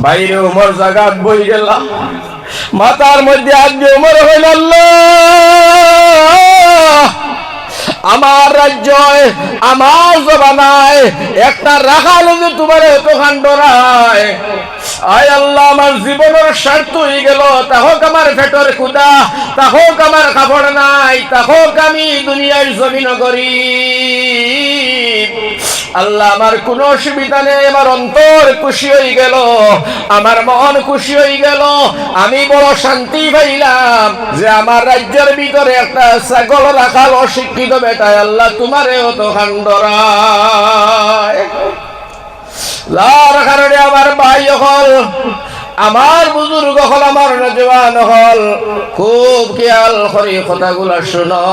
বাইরে উমর জাগাত বই গেলাম, মাথার মধ্যে আজকে উমর হইল, আল্লাহ, আমার রাজ্য আমার জবানায় একটা রাখাল যে তোমার এতখান ডরায়, আয় আল্লাহ, আমার জীবনের স্বার্থ হয়ে গেল। তা হোক আমার পেটের ক্ষুধা, তা হোক আমার কাপড় নাই, তা হোক আমি দুনিয়ায় জমিন করি, আল্লাহ আমার কোনো অসুবিধা নেই। আমার অন্তর খুশি হয়ে গেল, আমার মন খুশি হয়ে গেল, আমি বড় শান্তি পাইলাম যে আমার রাজ্যের ভিতরে একটা ছাগল রাখাল অশিক্ষিত বেটায় আল্লাহ তোমারেও তো খান্ডরায়। যার কারণে আমার ভাই হল, আমার বুজুর্গ হল, আমার নজওয়ান হল, খুব খেয়াল করে কথাগুলা শুনো।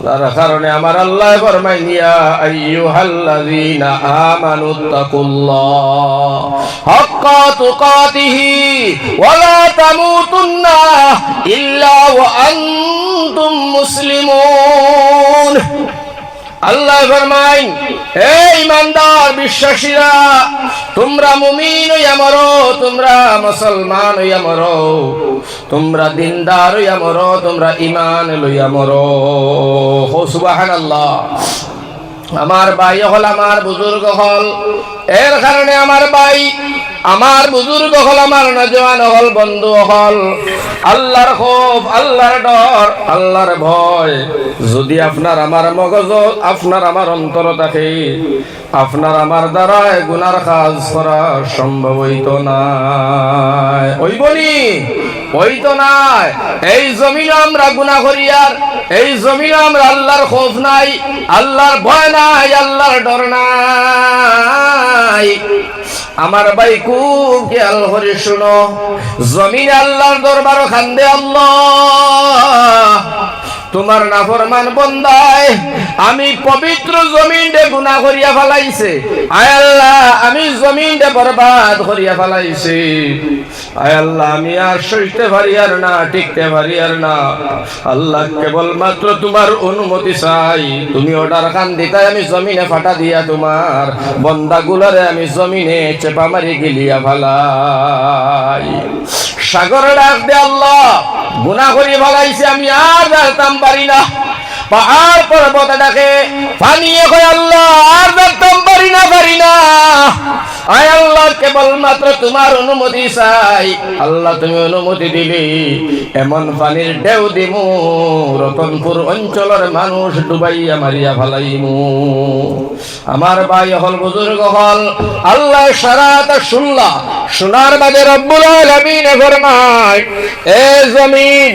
যার কারণে আমার আল্লাহ ফরমাইন, ইয়া আইয়ুহাল্লাযীনা আমানুত্তাকুল্লাহ হাক্কা তুকাতিহি ওয়া লা তামুতুন্না ইল্লা ওয়া আনতুম মুসলিমুন। আল্লাহ ফরমায়, হে ইমানদার বিশ্বাসীরা, তোমরা মুমিন হইয়া মরো, তোমরা মুসলমান হইয়া মরো, তোমরা দিনদার হইয়া মরো, তোমরা ঈমান লইয়া মরো। সুবহানাল্লাহ। আমার ভাই হল, আমার বুজুর্গ হল, এর কারণে আমার ভাই, আমার বুজুর্গ হল, আমার নজওয়ান হল, বন্ধু হল, আল্লাহর খৌফ, আল্লাহর ডর, আল্লাহর ভয় যদি আপনার আমার মগজ, আপনার আমার অন্তর থাকে, আপনার আমার দ্বারায় গুনার কাজ করা সম্ভব হইতো না। ওই বলি হইতো না। এই জমিনে আমরা গুনাহ করি, আর এই জমিনে আমরা আল্লাহর খৌফ নাই, আল্লাহর ভয় নাই, আল্লাহর ডর নাই। আমার ভাই খুব খেয়াল করে শুনো, জমিনে আল্লাহর দরবার খান্দে আল্লাহ, তোমার নাফরমান বন্দায় আমি পবিত্র জমিনে গুনাহ করিয়া ফেলাইছে, আয় আল্লাহ আমি জমিনে বরবাদ করিয়া ফেলাইছি, আয় আল্লাহ আমি আর সইতে পারি আর না, টিকতে পারি আর না। আল্লাহ কেবল মাত্র তোমার অনুমতি চাই, তুমি অর্ডার খান দিতাই আমি জমিনে ফাটা দিয়া তোমার বন্দাগুলারে আমি জমিনে চেপা মারি গিলিয়া ফেলাই। সাগরে ডাক দে, আল্লাহ গুনাহ করিয়া ফেলাইছি, আমি আর যাইতাম পারি না। পাহাড় পর্বত ডাকে, পানি কয় আল্লাহ আর যাইতাম পারি না, পারি না। আয় আল্লাহ কেবল মাত্র তোমার অনুমতি চাই। আল্লাহ তুমি অনুমতি দিলি, এমন পানির ঢেউ দিমু রতনপুর অঞ্চলের মানুষ ডুবাইয়া মারিয়া ফেলাইমু। আমার ভাই হল, বুজুর্গ হল, আল্লাহ সারাটা শুনলা, শোনার বাদে রব্বুল আলামিন ফরমায়, এ জমিন,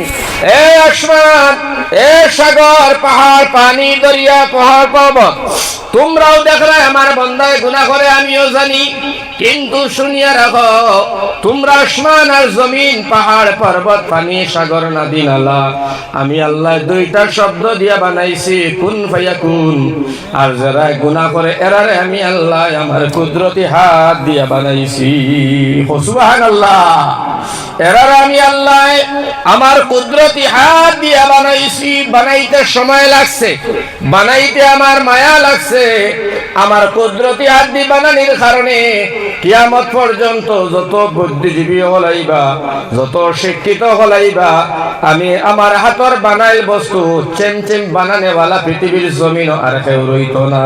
এ আসমান, এ সাগর, পাহাড়, পানি, দরিয়া, পাহাড়, পর্বত, তোমরাও দেখলে আমার বান্দায় গুনাহ করে, আমিও জানি, কিন্তু শুনিয়া রাখো, তোমরা আসমান আর জমিন, পাহাড়, পর্বত, পানি, সাগর, নদী, নালা, আমি আল্লাহ দুইটা শব্দ দিয়া বানাইছি, কুন ফায়াকুন। আর যারা গুনাহ করে এরারে আমি আল্লাহ আমার কুদরতি হাত দিয়া বানাইছি। সুবহানাল্লাহ। এরারে আমি আল্লাহ আমার কুদরতি হাত দিয়া বানাইছি। বানাইতে সময় লাগছে, বানাইতে আমার মায়া লাগছে। আমার কুদরতি হাত দিয়ে বানানির কারণে কিয়ামত পর্যন্ত যত বুদ্ধিজীবী হলাইবা, যত শিক্ষিত হলাইবা, আমি আমার হাতর বানাইল বস্তু চেম বানানেওয়ালা পৃথিবীর জমিন আর কেউ রইত না।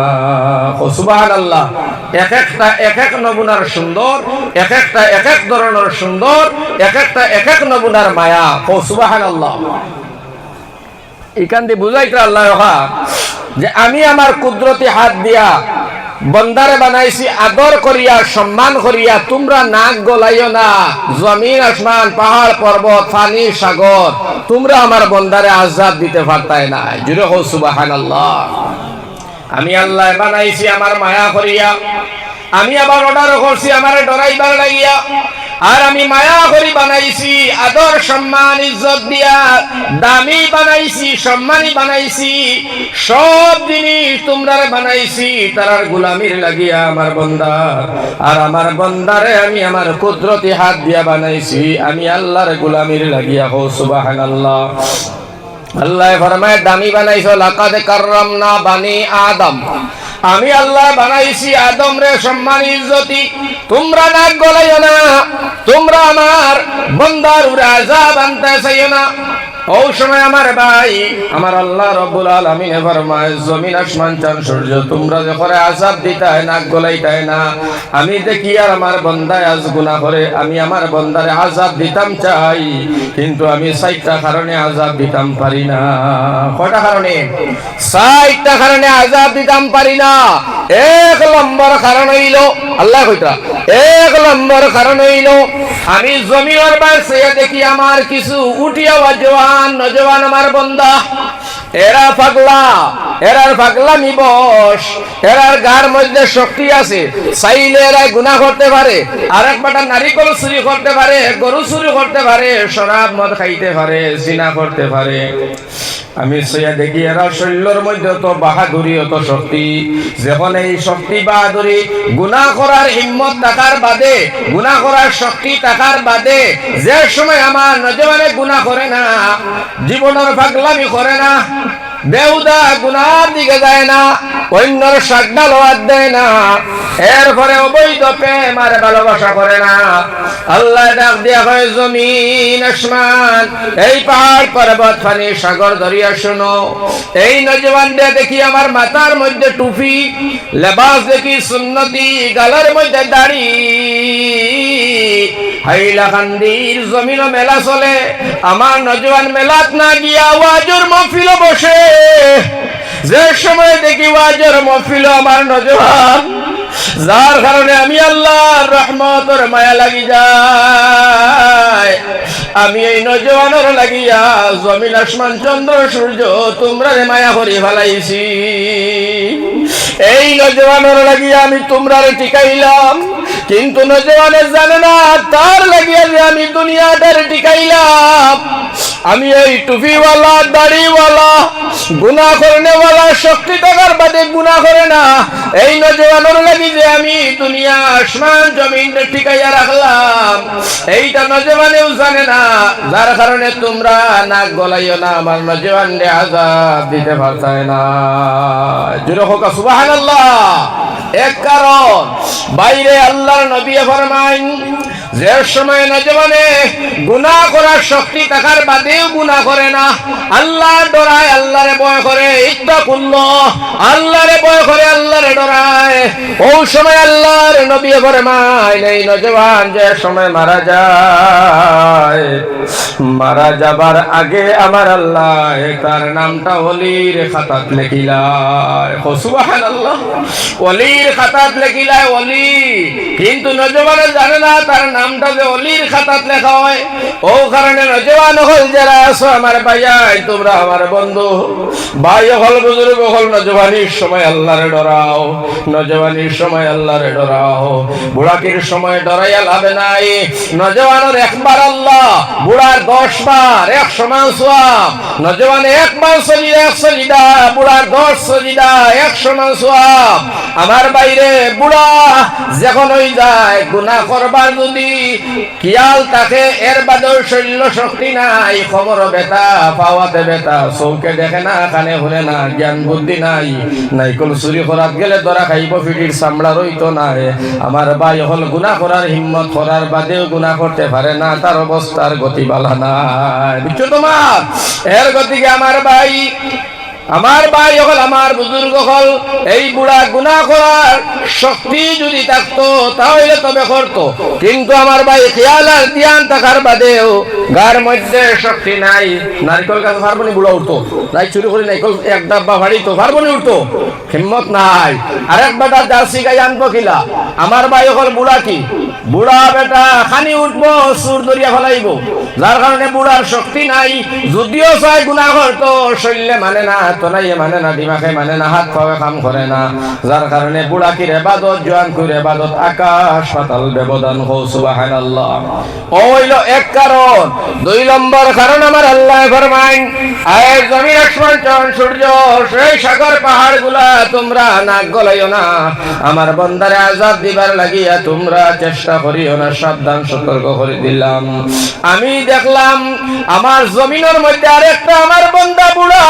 সুবহানাল্লাহ। এক একটা এক এক নমুনার সুন্দর, এক একটা এক এক ধরনের সুন্দর, এক একটা এক এক নমুনার মায়া। সুবহানাল্লাহ। এখান দিয়ে বুঝাইতে আল্লাহ যে আমি আমার কুদরতি হাত দিয়া বন্দারে বানাইছি আদর করিয়া, সম্মান করিয়া। তোমরা নাক গলাইও না, জমিন, আসমান, পাহাড়, পর্বত, পানি, সাগর, তোমরা আমার বন্দারে আযাব দিতে পারতাই না। জুরে হো সুবহানাল্লাহ। আমি আল্লাহ বানাইছি আমার মায়া করিয়া, আমি আবার অর্ডার করছি আমার ডরাইবার লাগিয়া। আর আমি মায়া করি বানাইছি, আদর সম্মান ইজ্জত দিয়া দামি বানাইছি, সম্মানী বানাইছি। সব জিনিস তোমরা বানাইছি তারার গোলামির লাগিয়া আমার বন্দার। আর আমার বন্দারে আমি আমার কুদরতি হাত দিয়া বানাইছি, আমি আল্লাহর গোলামির লাগিয়া। হো সুবহানাল্লাহ। আল্লাহ ফরমায় দামি বানাইছো, লাকাদ কাররামনা বানি আদম। আমি আল্লাহ বানাইছি আদম রে সম্মান ইজ্জতি। তোমরা নাক গলাইও না, তোমরা আমার বন্দার উপরে আযাব আনতে চাইও না। ওই সময় আমার ভাই, আমার আল্লাহ রব্বুল আলামিন ফরমায়, জমিন, আসমান, চাঁদ, সূর্য, তোমরা যখন আযাব দিতায়, নাক গলাইতায় না, আমি দেখি আর আমার বন্দায় আজ গুনাহ করে, আমি আমার বন্দারে আযাব দিতাম চাই, কিন্তু আমি ৬০টা কারণে আযাব দিতাম পারি না। কয়টা কারণে? ৬০টা কারণে আযাব দিতাম পারি না। এক নম্বর কারণ হইল, আল্লাহ কইতা, এক নম্বর কারণ হইল আমি জমিনের পাশে দেখি আমার কিছু উঠিয়া জওয়ান নজওয়ান আমার বন্দা, এরা পাগলা, এরার পাগলামি বশ, এরার গার মধ্যে শক্তি আছে, চাইলে এরা গুনাহ করতে পারে, আর এক বাটা নারিকল চুরি করতে পারে, গরু চুরি করতে পারে, শরাব মদ খাইতে পারে, জিনা করতে পারে। আমি সইয়া দেখি এরা শরীরের মধ্যে তো বাহাদুরি, অত শক্তি। যখন এই শক্তি বাহাদুরি গুনাহ করার হিম্মত থাকার বাদে, গুনাহ করার শক্তি থাকার বাদে, যে সময় আমার নজওয়ানে গুনাহ করে না, জীবনের পাগলামি করে না, বেহুদা গুনার দিকে যায় না, অন্যর সাগনা লোয়াদ দেয় না, এরপরে অবৈধ প্রেম আর ভালোবাসা করে না। আল্লাহ ডাক দিয়া হয়, জমিন আসমান, এই পাহাড় পর্বত পানি সাগর দরিয়া শোনো, এই নজওয়ানদের দেখি আমার মাথার মধ্যে টুপি, লেবাস দেখি সুন্নতি, গালের মধ্যে দাড়ি, হাইলাকান্দির জমিনও মেলা চলে, আমার নজওয়ান মেলাত না গিয়া ওয়াজুর মহফিল বসে। যে সময় দেখি ওয়াজের মহফিল আমার নজওয়ান, যার কারণে আমি আল্লাহর রহমতের মায়া লাগি যায়। আমি এই নজওয়ানের লাগিয়া জমিন আসমান চন্দ্র সূর্য তোমরা রে মায়া করি ফেলাইছি। এই নজওয়ানের লাগিয়া আমি তোমরা রে টিকাইলাম, কিন্তু নজওয়ানে জানে না তার লাগিয়া যে আমি দুনিয়াটার টিকাইলাম। আমি এই টুপিওয়ালা দাড়িওয়ালা গুনাহ করনেওয়ালা শক্তি টাকার বাদে গুনাহ করে না, এই নজওয়ানের লাগি যে আমি দুনিয়া আসমান জমিন টিকাইয়া রাখলাম, এইটা নজওয়ানেও জানে না। যার কারণে তোমরা নাক গলাইও না, আমার নজওয়ানরে আযাব দিতে পারতায় না। জোরে হোক সুবহানাল্লাহ। এক কারণ বাইরে আল্লাহর নবী ফরমাইন, যে সময় নজওয়ানে গুনাহ করার শক্তি থাকার বাদেও গুনাহ করে না, আল্লাহ ডরায়, আল্লাহরে ভয় করে, ইত্তাকুল্লাহ, আল্লাহরে ভয় করে, আল্লাহরে ডরায়, ওই সময় আল্লাহর নবী ফরমাইন, এই নজওয়ান যে সময় মারা যায়, মারা যাবার আগে আমার আল্লাহ তার নামটা ওলির খাতাত লেখিলায়। সুবহানাল্লাহ। ওলির খাতাত লেখিলায়, ওলি। কিন্তু নজওয়ানে জানে না তার নামটা যে ওলির খাতাত লেখা হয়। ও কারণে নজওয়ান হল যারা আছো আমার ভাইয়াই, তোমরা আমার বন্ধু, ভাই হল, বুজুর্গ হল, নজওয়ানির সময় আল্লাহরে ডরাও, নজওয়ানির সময় আল্লাহরে ডরাও। বুড়াকির সময় ডরাইয়া লাভে নাই। নজওয়ানের একবার আল্লাহ, বুড়ার 10 বার 100 মান সওয়াব। নজওয়ানে একবার সজিদা 100 সজিদা, বুড়ার 10 সজিদা 100 মান সওয়াব। আমার বাইরে বুড়া যখন হই যায় গুনাহ করবার যদি খেয়াল থাকে, এর বাদেও শৈল্য শক্তি নাই, খবর বেতা, পাওয়াতে বেতা, চৌকে দেখে না, কানে শুনে না, জ্ঞান বুদ্ধি নাই, নাইকল চুরি করাত গেলে ধরা খাইব, ফিটির চামড়া রইতো নাই। আমার ভাই হল গুনাহ করার হিম্মত করার বাদেও গুনাহ করতে পারে না, তার অবস্থার গতি বালা নাই। বুঝছো তোমার? এর গতিকে আমার ভাই হল, আমার বুজুর্গ হল, এই বুড়া গুনাহ করার শক্তি যদি থাকতো তাহলে তবে করতো। কিন্তু আমার ভাই খেয়াল আর ধ্যান থাকার বাদেও গার মধ্যে শক্তি নাই। নারকেল গাছ পারবনি বুড়া উঠতো, নাই চুরি করে নারকেল এক ডাব্বা ভাড়িতো, পারবনি উঠতো, হিম্মত নাই। আরেক বেটা জার্সি গাই আনবো কিলা। আমার ভাই হল বুড়া কি, বুড়া বেটা খানি উঠবো, সুর দরিয়া ফেলাইব, যার কারণে বুড়ার শক্তি নাই। যদিও চাই গুনাহ করতো, শরীরে মানে না, তনাইয়ে মানে না, দিমাগে মানে না, হাত পায়ে কাম করে না, যার কারণে বুড়া কি ইবাদত, জোয়ান করে ইবাদত, আকাশ পাতাল ব্যবধান। হো সুবহানাল্লাহ। ও হইল এক কারণ। 2 নম্বর কারণ আমার আল্লাহ ফরমাইন, আয় জমিন আসমান চাঁদ সূর্য সেই সাগর পাহাড় গুলা তোমরা নাক গলাইও না, আমার বান্দারে আযাব দিবার লাগিয়া তোমরা চেষ্টা করিও না, সাবধান সতর্ক করে দিলাম। আমি দেখলাম আমার জমিনের মধ্যে আরেকটা আমার বান্দা বুড়া,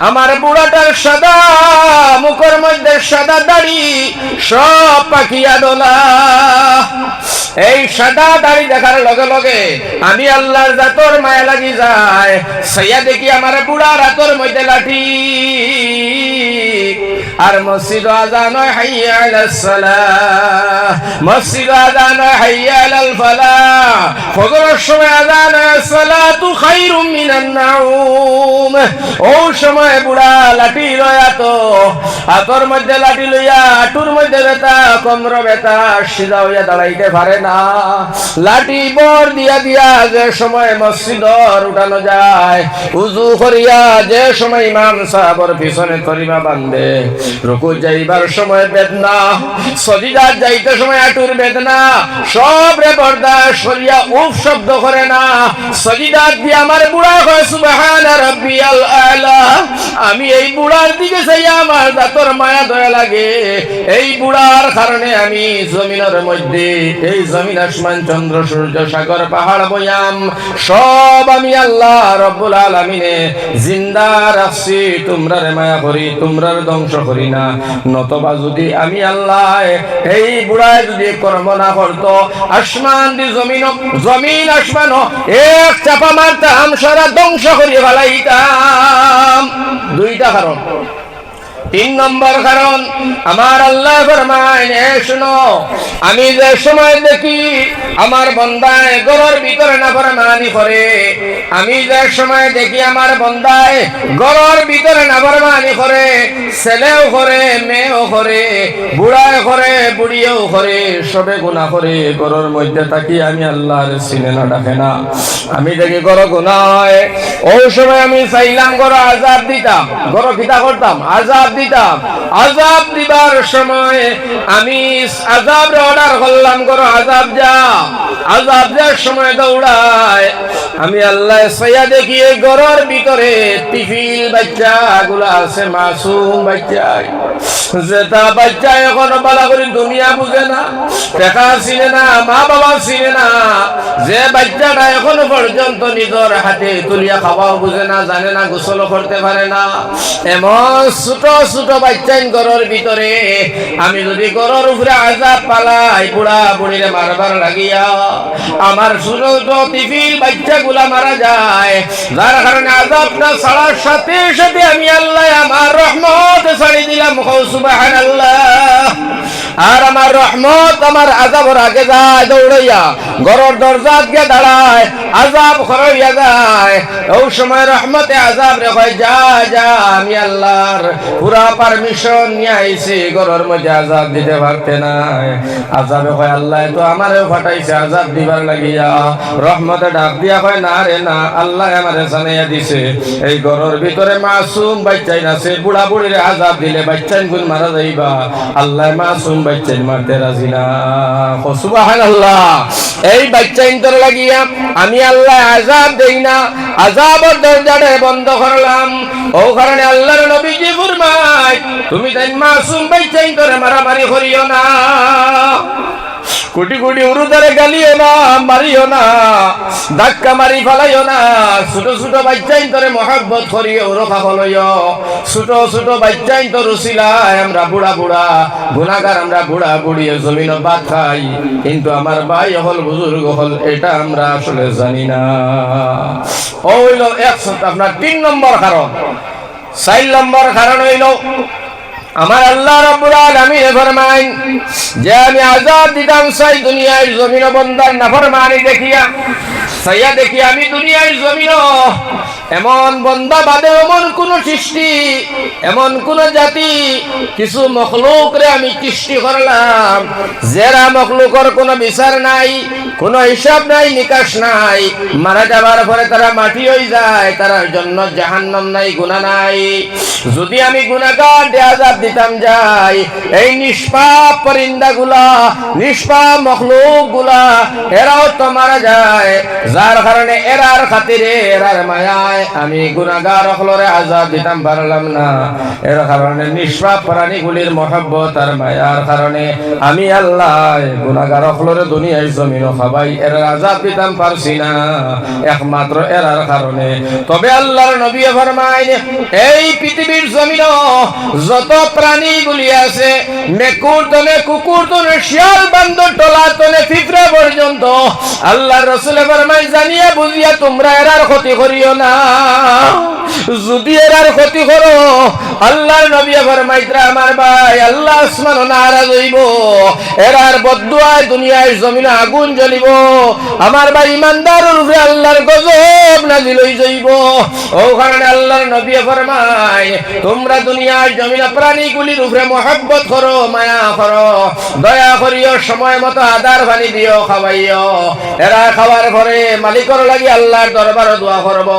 আমার বুড়াটার সাদা মুখের মধ্যে সাদা দাড়ি, সব পাখিয়া ডোলা। এই সাদা দাড়ি দেখার লগে লগে আমি আল্লাহর জাতর মায়া লাগি যায়। সাইয়া দেখি আমার বুড়ার হাতের মধ্যে লাঠি, আর মসজিদ আযান হয় হাইয়া আলাস সালাহ, মসজিদ আযান হয় হাইয়া আলাল ফালাহ, ফজরের সময় আযান হয় সালাতু খায়রুম মিনান নাউম। ওই সময় বুড়া লাঠি লয়া, তো হাতের মধ্যে লাঠি লইয়া হাঁটুর মধ্যে ব্যথা, কোমর ব্যথা, সিধা হইয়া দাঁড়াইতে পারে না। লাঠি বর দিয়া দিয়া যে সময় মসজিদর উঠানো যায়, উজু করিয়া যে সময় ইমাম সাহেবের পিছনে তরিমা বান্ধে, রুকু যাইবার সময় বেদনা, সজিদা যাইতে সময় আটুর বেদনা, সব রে বরদাস্ত করিয়া উফ শব্দ করে না। সজিদা দিয়ে আমার বুড়া হয় সুবহান রাব্বিয়াল আলা। আমি এই বুড়ার দিকে চাইয়া আমার দাতর মায়া দয়া লাগে। এই বুড়ার কারণে আমি জমিনের মধ্যে এই জমিন আসমান চন্দ্র সূর্য সাগর পাহাড় বয়াম সব আমি আল্লাহ রব্বুল আলামিনে জিন্দা রাখছি। তোমরা রে মায়া করি, তোমরা ধ্বংস করি না। নতবা যদি আমি আল্লাহ এই বুড়ায় যদি কর্ম না করতো, আসমান দি জমিন আসমান এক চাপা মারতাম, সারা ধ্বংস করিয়ে ফেলাইতাম। দুইটা কারণ। 3 নম্বর কারণ, আমার আল্লাহ ফরমায় শুনো, আমি যে সময় দেখি আমার বান্দায় ঘরের ভিতরে নাফরমানি করে, আমি যে সময় দেখি আমার বান্দায় ঘরের ভিতরে নাফরমানি করে, ছেলেও করে, মেয়েও করে, বুড়াও করে, বুড়িও করে, সবে গুনাহ করে, ঘরের মধ্যে থাকি আমি আল্লাহর চিনে না, ডাকে না। আমি দেখি ঘর গুনাহ হয়, ওই সময় আমি চাইলাম ঘর আযাব দিতাম, ঘর কিতা করতাম, আযাব দিতাম। আযাব দিবার সময় আমি আযাব অর্ডার করলাম, ঘর আযাব যা। আযাব দেওয়ার সময় দৌড়ায়, আমি আল্লাহ সাইয়া দেখি ঘরের ভিতরে তিফিল বাচ্চা গুলা আছে, মাসুম বাচ্চা, যেটা বাচ্চা এখন বালা করে দুনিয়া বুঝে না, দেখা চিনে না, মা বাবা চিনে না, যে বাচ্চাটা এখনো পর্যন্ত নিজের হাতে তুলিয়া খাওয়াও বুঝে না, জানে না, গোসল করতে পারে না, এমন ছোট ছোট বাচ্চা ঘরের ভিতরে আমি যদি ঘরের উপরে আযাব পালাই, বুড়া বুড়িরে মারবার লাগিয়া আমার ছোট ছোট তিফিল বাচ্চা গুলা মারা যায়, যার কারণে আযাবটা ছাড়ার সাথে সাথে আমি আল্লাহ আমার রহমত ছাড়ি দিলাম। সুবহানাল্লাহ। আর আমার রহমত আমার আযাবের আগে যায় দৌড়াইয়া, ঘরের দরজা গিয়ে দাঁড়ায়, আযাব খরইয়া যায়। ওই সময় রহমতে আযাব রে কয় যা যা, আমি আল্লাহর পুরা পারমিশন নিয়ে আইছি, ঘরের মধ্যে আযাব দিতে পারতে নাই। আযাবে কয় আল্লাহ তো আমারেও ফাটাইছে আযাব দিবার লাগিয়া। রহমতে ডাক দিয়া কয় না রে না, আল্লাহ আমারে জানাইয়া দিছে এই ঘরের ভিতরে মাসুম বাচ্চাই আছে, বুড়া বুড়িরে আযাব দিলে বাচ্চাই গুণ মারা যাইবা, আল্লাহ মাসুম বাচ্চাই মারতে রাজি না। সুবহানাল্লাহ। এই বাচ্চাই তোর লাগিয়া আমি আল্লাহ আযাব দেই না, আযাবের দরজাটা বন্ধ করলাম। ও কারণে আল্লাহর নবীজি ফরমায় তুমি তাই মাসুম বাচ্চাই তোরে মারামারি করিও না, কোটি কোটি উরুদারে গালিও না, মারিও না, ধাক্কা মারি ফেলাইও না। ছোট ছোট বাচ্চাই তোরে মহব্বত করিও, রক্ষা হলইও। ছোট ছোট বাচ্চাই তোর উসিলায় আমরা বুড়া বুড়া গুনাহগার, আমরা বুড়া বুড়ি জমিন ভাত খাই, কিন্তু আমার ভাই হল বুজুর্গ হল এটা আমরা আসলে জানি না। হইল আপনার 3 নম্বর কারণ। 4 নম্বর কারণ হইল আমার আল্লাহ রাব্বুল আলামিন ফরমায় যে আমি আযাব দিতাম সাই দুনিয়ার জমিন বান্দার নাফরমানি দেখিয়া, সাইয়া দেখি আমি দুনিয়ার জমিন এমন বান্দা বাদে এমন কোন সৃষ্টি, এমন কোন জাতি, কিছু মখলুক রে আমি সৃষ্টি করলাম, যারা মখলুকর কোনো বিচার নাই, কোনো হিসাব নাই, নিকাশ নাই, মারা যাবার পরে তারা মাটি হয়ে যায়, তার জন্য জাহান্নাম নাই, গুনাহ নাই। যদি আমি গুনাহগার আযাব দিতাম যাই, এই নিষ্পাপ পরিন্দা গুলা, নিষ্পাপ মখলুক গুলা এরাও তো মারা যায়, যার কারণে এরার খাতিরে, এরার মায়ায় আমি গুনাহগার হলরে আযাব দিতাম পারলাম না। এর কারণে নিষ্পাপ প্রাণীগুলির মহব্বত আর মায়ার কারণে আমি আল্লাহ গুনাহগার হলরে দুনিয়ায় জমিন খাবাই, এর আযাব দিতাম পারছি না, একমাত্র এরার কারণে। তবে আল্লাহর নবী ফরমায় এই পৃথিবীর জমিন যত প্রাণীগুলি আছে, মেকুর তনে, কুকুর তনে, শিয়াল, বান্দর, টলা তনে, পিঁপড়া পর্যন্ত, আল্লাহর রাসূল ফরমায় জানিয়া বুঝিয়া তোমরা এরার ক্ষতি করিও না। যদি এরার ক্ষতি করো, আল্লাহর নবী ফরমাইতরা আমার ভাই আল্লাহ আসমান নারাজ হইব, এরার বদদুয়ায় দুনিয়ার জমিনে আগুন জ্বলিব, আমার ভাই ইমানদারের উপরে আল্লাহর গজব নাজিল হই যাইব। ও কারণে আল্লাহর নবী ফরমায় তোমরা দুনিয়ার জমিনে প্রাণীগুলির উপরে মহব্বত করো, মায়া করো, দয়া করিও, সময় মতো আদার পানি দিও, খাওয়াইও। এরা খাওয়ার পরে মালিকর লাগি আল্লাহর দরবারে দোয়া করব,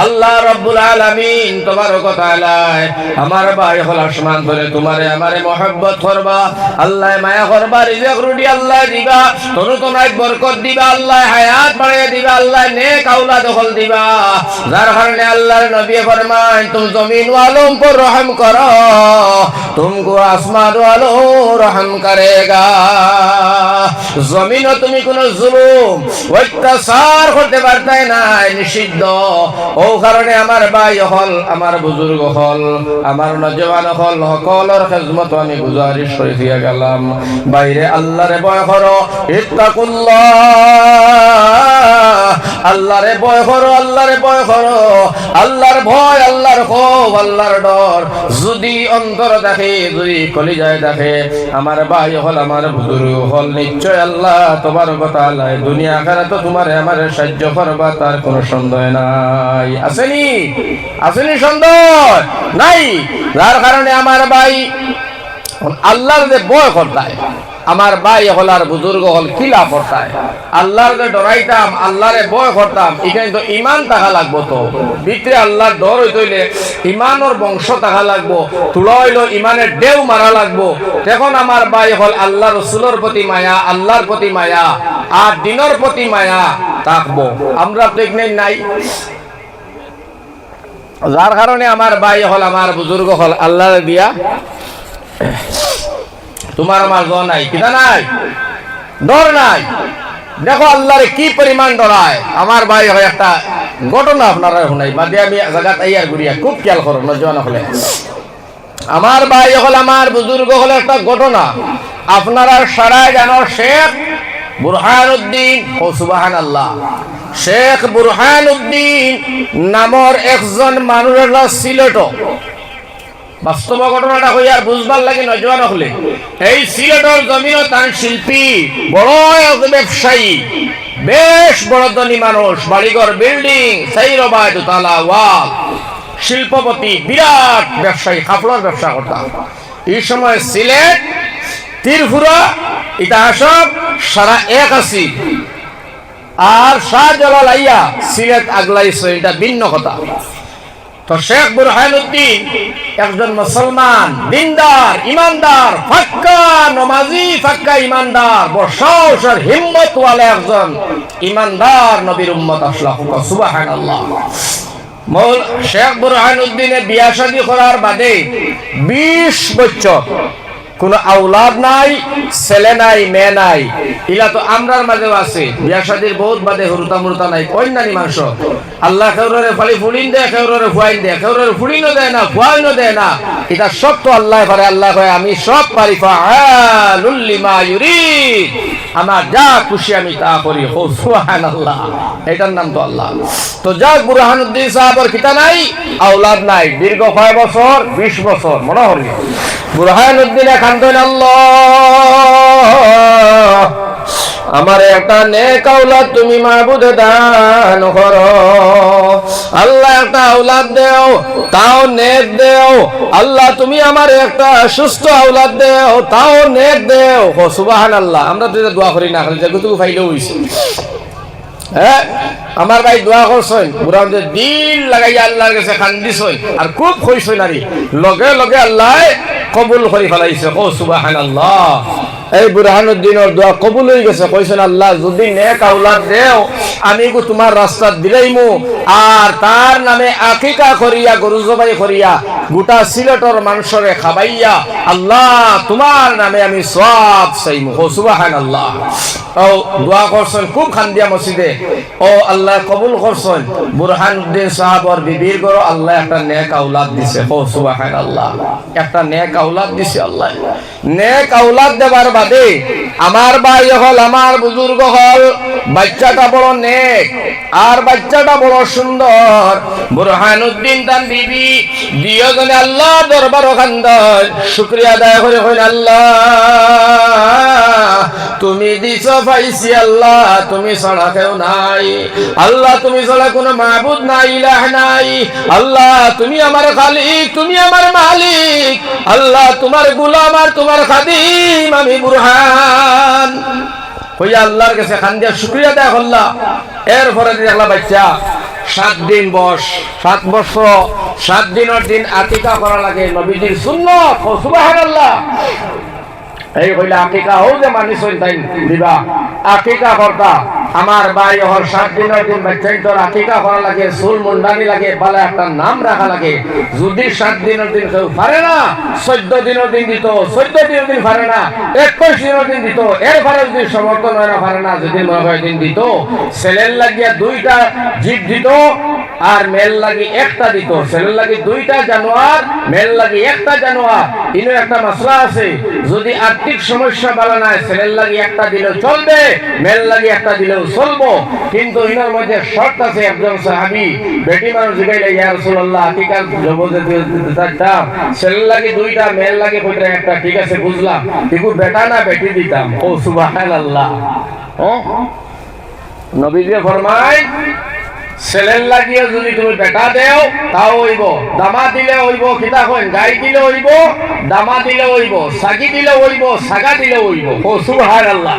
আল্লাহ রাব্বুল আলামিন তোমার কথা আলায় আমার ভাই হল আসমান ধরে তোমারে আমারে মহব্বত করবা, আল্লাহ মায়া করবা, রিজিক রুটি আল্লাহ দিবা, তনু তোমায় বরকত দিবা, আল্লাহ হায়াত বাড়িয়ে দিবা, আল্লাহ নেক আওলাদ দখল দিবা। যার কারণে আল্লাহর নবী ফরমান তুমি জমিন ওয়ালোं पर रहम करो तुमको आसमान वालों रहम करेगा। জমিনও তুমি কোন জুলুম অত্যাচার করতে পারতে না, নিষিদ্ধ। ও কারণে আমার ভাই হল, আমার বুজুর্গ হল, আমার নজওয়ান হল, সকলের খেদমত আমি গুজারিশ করে দিয়ে গেলাম, বাইরে আল্লাহরে ভয় করো, ইত্তাকুল্লাহ, আল্লাহরে ভয় করো, আল্লাহরে ভয় করো, আল্লাহর ভয়, আল্লাহর খৌফ, আল্লাহর ডর যদি অন্তর দেখে, যদি কলিজায় দেখে, আমার ভাই হল, আমার বুজুর্গ হল, নিশ্চয় আল্লাহ তোমারক ওয়া তাআলা দুনিয়া আখিরাতে তোমারে আমারে সাহায্য করবা, তার কোনো সন্দেহ নাই। আসেনি আসেনি সন্দেহ নাই। যার কারণে আমার ভাই আল্লাহর যে ভয় করতায়, আমার ভাই হল আর বুজুর্গ হল কিলা পড়তায়, আল্লাহর যে ডরাইতাম, আল্লাহরে ভয় করতাম, এখানে তো ইমান থাকা লাগবো, তো ভিতরে আল্লাহর ডর হইলে ইমানের বংশ থাকা লাগবো, তুলা হইল ইমানের ঢেউ মারা লাগবো। তখন আমার ভাই হল আল্লাহ রসুলের প্রতি মায়া, আল্লাহর প্রতি মায়া আর দিনের প্রতি মায়া থাকবো। আমরা তো এখানে নাই। যার কারণে আমার ভাই হল, আমার বুজুর্গ হল, আল্লাহ দিয়া তোমার আমার ডর নাই, কিনা নাই, ডর নাই। দেখো আল্লাহরে কি পরিমাণ ডরায় আমার ভাই হয়। একটা ঘটনা আপনারা শুনাই, বাদে আমি জায়গা তৈয়ার করিয়া খুব খেয়াল করো নজওয়ান হলে। আমার ভাই হল, আমার বুজুর্গ হলে একটা ঘটনা আপনারা সারাই জানো। শেখ বুরহানুদ্দিন, ও সুবহানাল্লাহ, শেখ বুরহানুদ্দিন নামর একজন মানুষের সিলেট, বাস্তব ঘটনাটা হই আর বুঝবার লাগে নজওয়ান হলে। এই সিলেটের জমিন তার শিল্পী, বড় ব্যবসায়ী, বেশ বড় ধনী মানুষ, বাড়িঘর বিল্ডিং, সাইরবা দোতলা ওয়াল, শিল্পপতি, বিরাট ব্যবসায়ী, কাপড়ের ব্যবসা করতাম। এই সময় সিলেট তীরফুরা ইতিহাস সারা 81 আর শাহজালাল আইয়া সিলেট আগলাইছে, এটা ভিন্ন কথা। তো শেখ বুরহানুদ্দিন একজন মুসলমান, দিনদার, ইমানদার, ফাক্কা নমাজি, ফাক্কা ইমানদার, বর্ষার হিম্মত ওয়ালা একজন ইমানদার নবীর উম্মত আসলাম। সুবহানাল্লাহ। শেখ বুরহানুদ্দিনের বিয়া শাদী করার বাদে 20 বছর কোন আওলাদ নাই, ছেলে নাই, মেয়ে নাই। ইলা তো আমরার মাঝেও আছে, বিয়া শাদীর বহুত বাদে হুরুতা মুরতা নাই, কন্যানি মানুষ। আল্লাহ কেউরে ফালি ফুলিন দেয়, কেউরে ফুয়াইন দেয়, কেউরে ফুলিনও দেয় না, ফুয়াইনও দেয় না। এটা সব তো আল্লাহ পারে। আল্লাহ কয় আমি সব পারি, ফাআলুল লিমা ইউরিদ, আমার যা খুশি আমি তা করি। সুবহানাল্লাহ, এটার নাম তো আল্লাহ। তো যাক, বুরহানুদ্দিন সাহাবের কিতা নাই, আওলাদ নাই, দীর্ঘ কয় বছর, 20 বছর মনে হল। বুরহানুদ্দিন কান্দেন, আল্লাহ আমার একটা নেক আওলাদ তুমি মাবুদে দান করো, আল্লাহ একটা আওলাদ দেও, তাও নেক দেও, আল্লাহ তুমি আমার একটা সুস্থ আওলাদ দেও, তাও নেক দেও। সুবহানাল্লাহ। আমরা তো দোয়া করি না, খালি যেটুকু ফাইলেও হইছে। হ্যাঁ, আমার ভাই দোয়া করছেন, বুরহানুদ্দিন দিল লাগাইয়া আল্লাহর কাছে কান্দিছেন আর খুব কইছেন, আরে লগে লগে আল্লাহ কবুল করে ফেলাইছে। ও সুবহানাল্লাহ। এই বুরহানুদ্দিনের দোয়া কবুল হয়ে গেছে। কইছেন আল্লাহ যদি নেক আওলাদ দেও, আমি তোমার রাস্তা দিলাইমু, আর তার নামে আকিকা করিয়া, গরু জবাই করিয়া, গোটা সিলেটর মানুষরে খাবাইয়া, আল্লাহ তোমার নামে আমি সওয়াব চাইমু। ও সুবহানাল্লাহ। ও দোয়া করছেন খুব খান্দিয়া মসজিদে। ও আল্লাহ কবুল করছেন। বুরহানুদ্দিন সাহাবর বিবির গরো আল্লাহ একটা নেক আওলাদ দিছে। ও সুবহানাল্লাহ, একটা নেক আওলাদ দিছে আল্লাহ। নেক আওলাদ দেবার বাদে আমার ভাই হল, আমার বুজুর্গ হল, বাচ্চাটা বড় নেক আর বাচ্চাটা বড় সুন্দর। বুরহানুদ্দিন তার বিবি দুইজনে আল্লাহ দরবার খান্দার শুকরিয়া আদায় করে কইল, আল্লাহ তুমি দিছ পাইছি, আল্লাহ তুমি ছাড়া কেউ নাই, আল্লাহ তুমি ছাড়া কোনো মাবুদ নাই, ইলাহ নাই, আল্লাহ তুমি আমার খালিক, তুমি আমার মালিক, আল্লাহ তোমার গোলাম আর তোমার খাদিম আমি বুরহান। হইয়া আল্লাহর কাছে খান দিয়া শুকরিয়া দেয়া করলা। এরপরে দেখলা বাচ্চা 7 দিন বয়স, 7 বছর 7 দিনের দিন আকিকা করা লাগে নবীজির সুন্নাত। সুবহানাল্লাহ। এই হইলে আকিকা হোক যে মানুষ তাই দিবা আকিকা করতা। আমার ভাই হল 7 দিনের দিন বাচ্চাইটোর আকিকা করা লাগে, চুল মুন্ডানি লাগে, বালা একটা নাম রাখা লাগে। যদি 7 দিনের দিন কেউ পারে না, 14 দিনের দিন দিত, 14 দিনের দিন পারে না, 21 দিনের দিন দিত। এরপরে যদি সমর্থন হয় না, পারে না, যদি 9 দিন দিত। ছেলের লাগিয়া 2টা জিপ দিত আর মেল লাগি একটা দিত। ছেলের লাগি 2টা জানোয়ার, মেল লাগি একটা জানোয়ার। ইনো একটা মশলা আছে, যদি আর্থিক সমস্যা ভালো নাই, ছেলের লাগি একটা দিলেও চলবে, মেল লাগি একটা দিলেও চলবো। কিন্তু ইনোর মধ্যে শর্ত আছে। একজন সাহাবী বেটি মানুষ জিগাইলে, ইয়া রাসূলুল্লাহ, আকিকার জবজে দিতাম, ছেলের লাগি 2টা, মেল লাগি কয়টা একটা, ঠিক আছে বুঝলাম, কিন্তু বেটা না বেটি দিতাম। ও সুবহানাল্লাহ। নবীজি ফরমায়, ছেলের লাগিয়ে যদি তুমি বেটা দেও তাও হইব, দামা দিলে হইব, কিতা কইন, গাই দিলে হইব, দামা দিলে হইব, সাগি দিলে হইব, সাগা দিলে হইব। ও সুবহানাল্লাহ।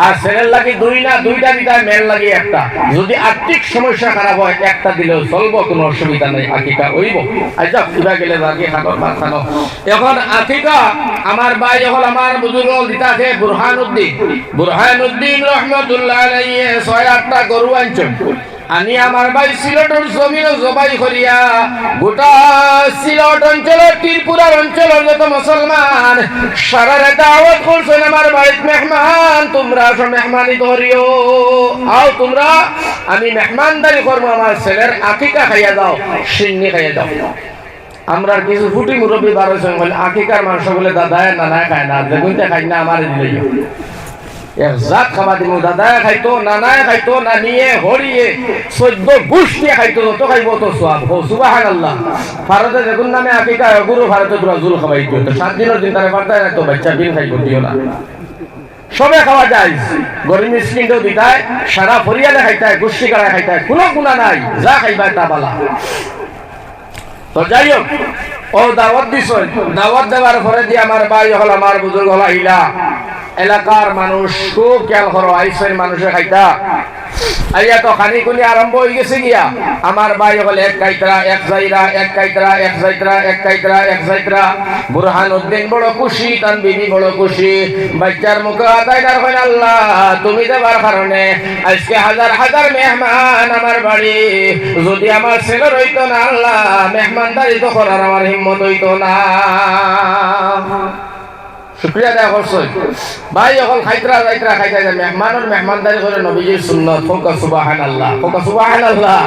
আর ছেলের লাগি 2টা দিতা, মেল লাগি একটা। যদি আর্থিক সমস্যা খারাপ হয়, একটা দিলেও চলবো, কোনো অসুবিধা নেই, আকিকা হইব। আচ্ছা কিবা গেলে বাকি খানো মা খানো। এখন আকিকা আমার ভাই যখন আমার বুজুর্গ দিতা আছে বুরহানুদ্দিন রহমতুল্লাহ আলাইহি 6-8টা গরু আনছেন। আনি আমার ভাই সিলেটের জমিন জবাই করিয়া গোটা সিলেট অঞ্চলের, ত্রিপুরার অঞ্চলের যত মুসলমান সারারে দাওয়াত করছেন আমার বাড়িত, মেহমান তোমরা আসো, মেহমানি করিও, আও তোমরা, আমি মেহমানদারি করবো, আমার ছেলের আকিকা খাইয়া দাও, সিন্নি খাইয়া দাও। আমরা কিছু ফুটি মুরব্বী 12 বলে আকিকার মাংস বলে দাদায় নানায় খায় না, যেগুনতে খাই না আমার দিলে এক জাত খাবা দিব। দাদায় খাইতো, নানায় খাইতো, নানিয়ে হরিয়ে 14 গোষ্ঠী খাইতো, যত খাইব তো সোয়াব। সুবহানাল্লাহ। ভারতে যেগুন নামে আকিকা গুরু ভারতে পুরা জুল খাবাই দিও। 7 দিনের দিন তারে পারতায় না তো বাচ্চা দিন খাইব দিও না, সবে খাওয়া যায়। গরিব মিসকিনও দিতায়, সারা পরিয়ালে খাইতায়, গোষ্ঠী কারায় খাইতায়, কোনো গুণা নাই, যা খাইবা তা বালা। তো যাই হোক, ও দাওয়াত দিছ, দাওয়াত দেওয়ার পরে দিয়ে আমার ভাই হল, আমার বুজুর্গ হল, আহিলা এলাকার মানুষ খুব খেয়াল করো, আইসের মানুষে খাইতা আইয়া তো খানি খুনি আরম্ভ হয়ে গেছে গিয়া। আমার ভাই হল এক কাইতরা, এক যাইরা, এক কাইতরা, এক যাইতরা, এক কাইতরা, এক যাইতরা। বুরহানুদ্দিন বড় খুশি, তান বিবি বড় খুশি। বাচ্চার মুখে আদায় না হয়, আল্লাহ তুমি দেবার কারণে আজকে হাজার হাজার মেহমান আমার বাড়ি। যদি আমার ছেলে রইতো না, আল্লাহ মেহমানদারি তো করার আমার হিম্মত হইতো না। শুকরিয়া দেয়া করছই ভাই। এখন খাইতরা যাইতরা খাইতে যায়, মেহমানের মেহমানদারি করে নবীজির সুন্নত। ফোকা সুবহানাল্লাহ, ফোকা সুবহানাল্লাহ।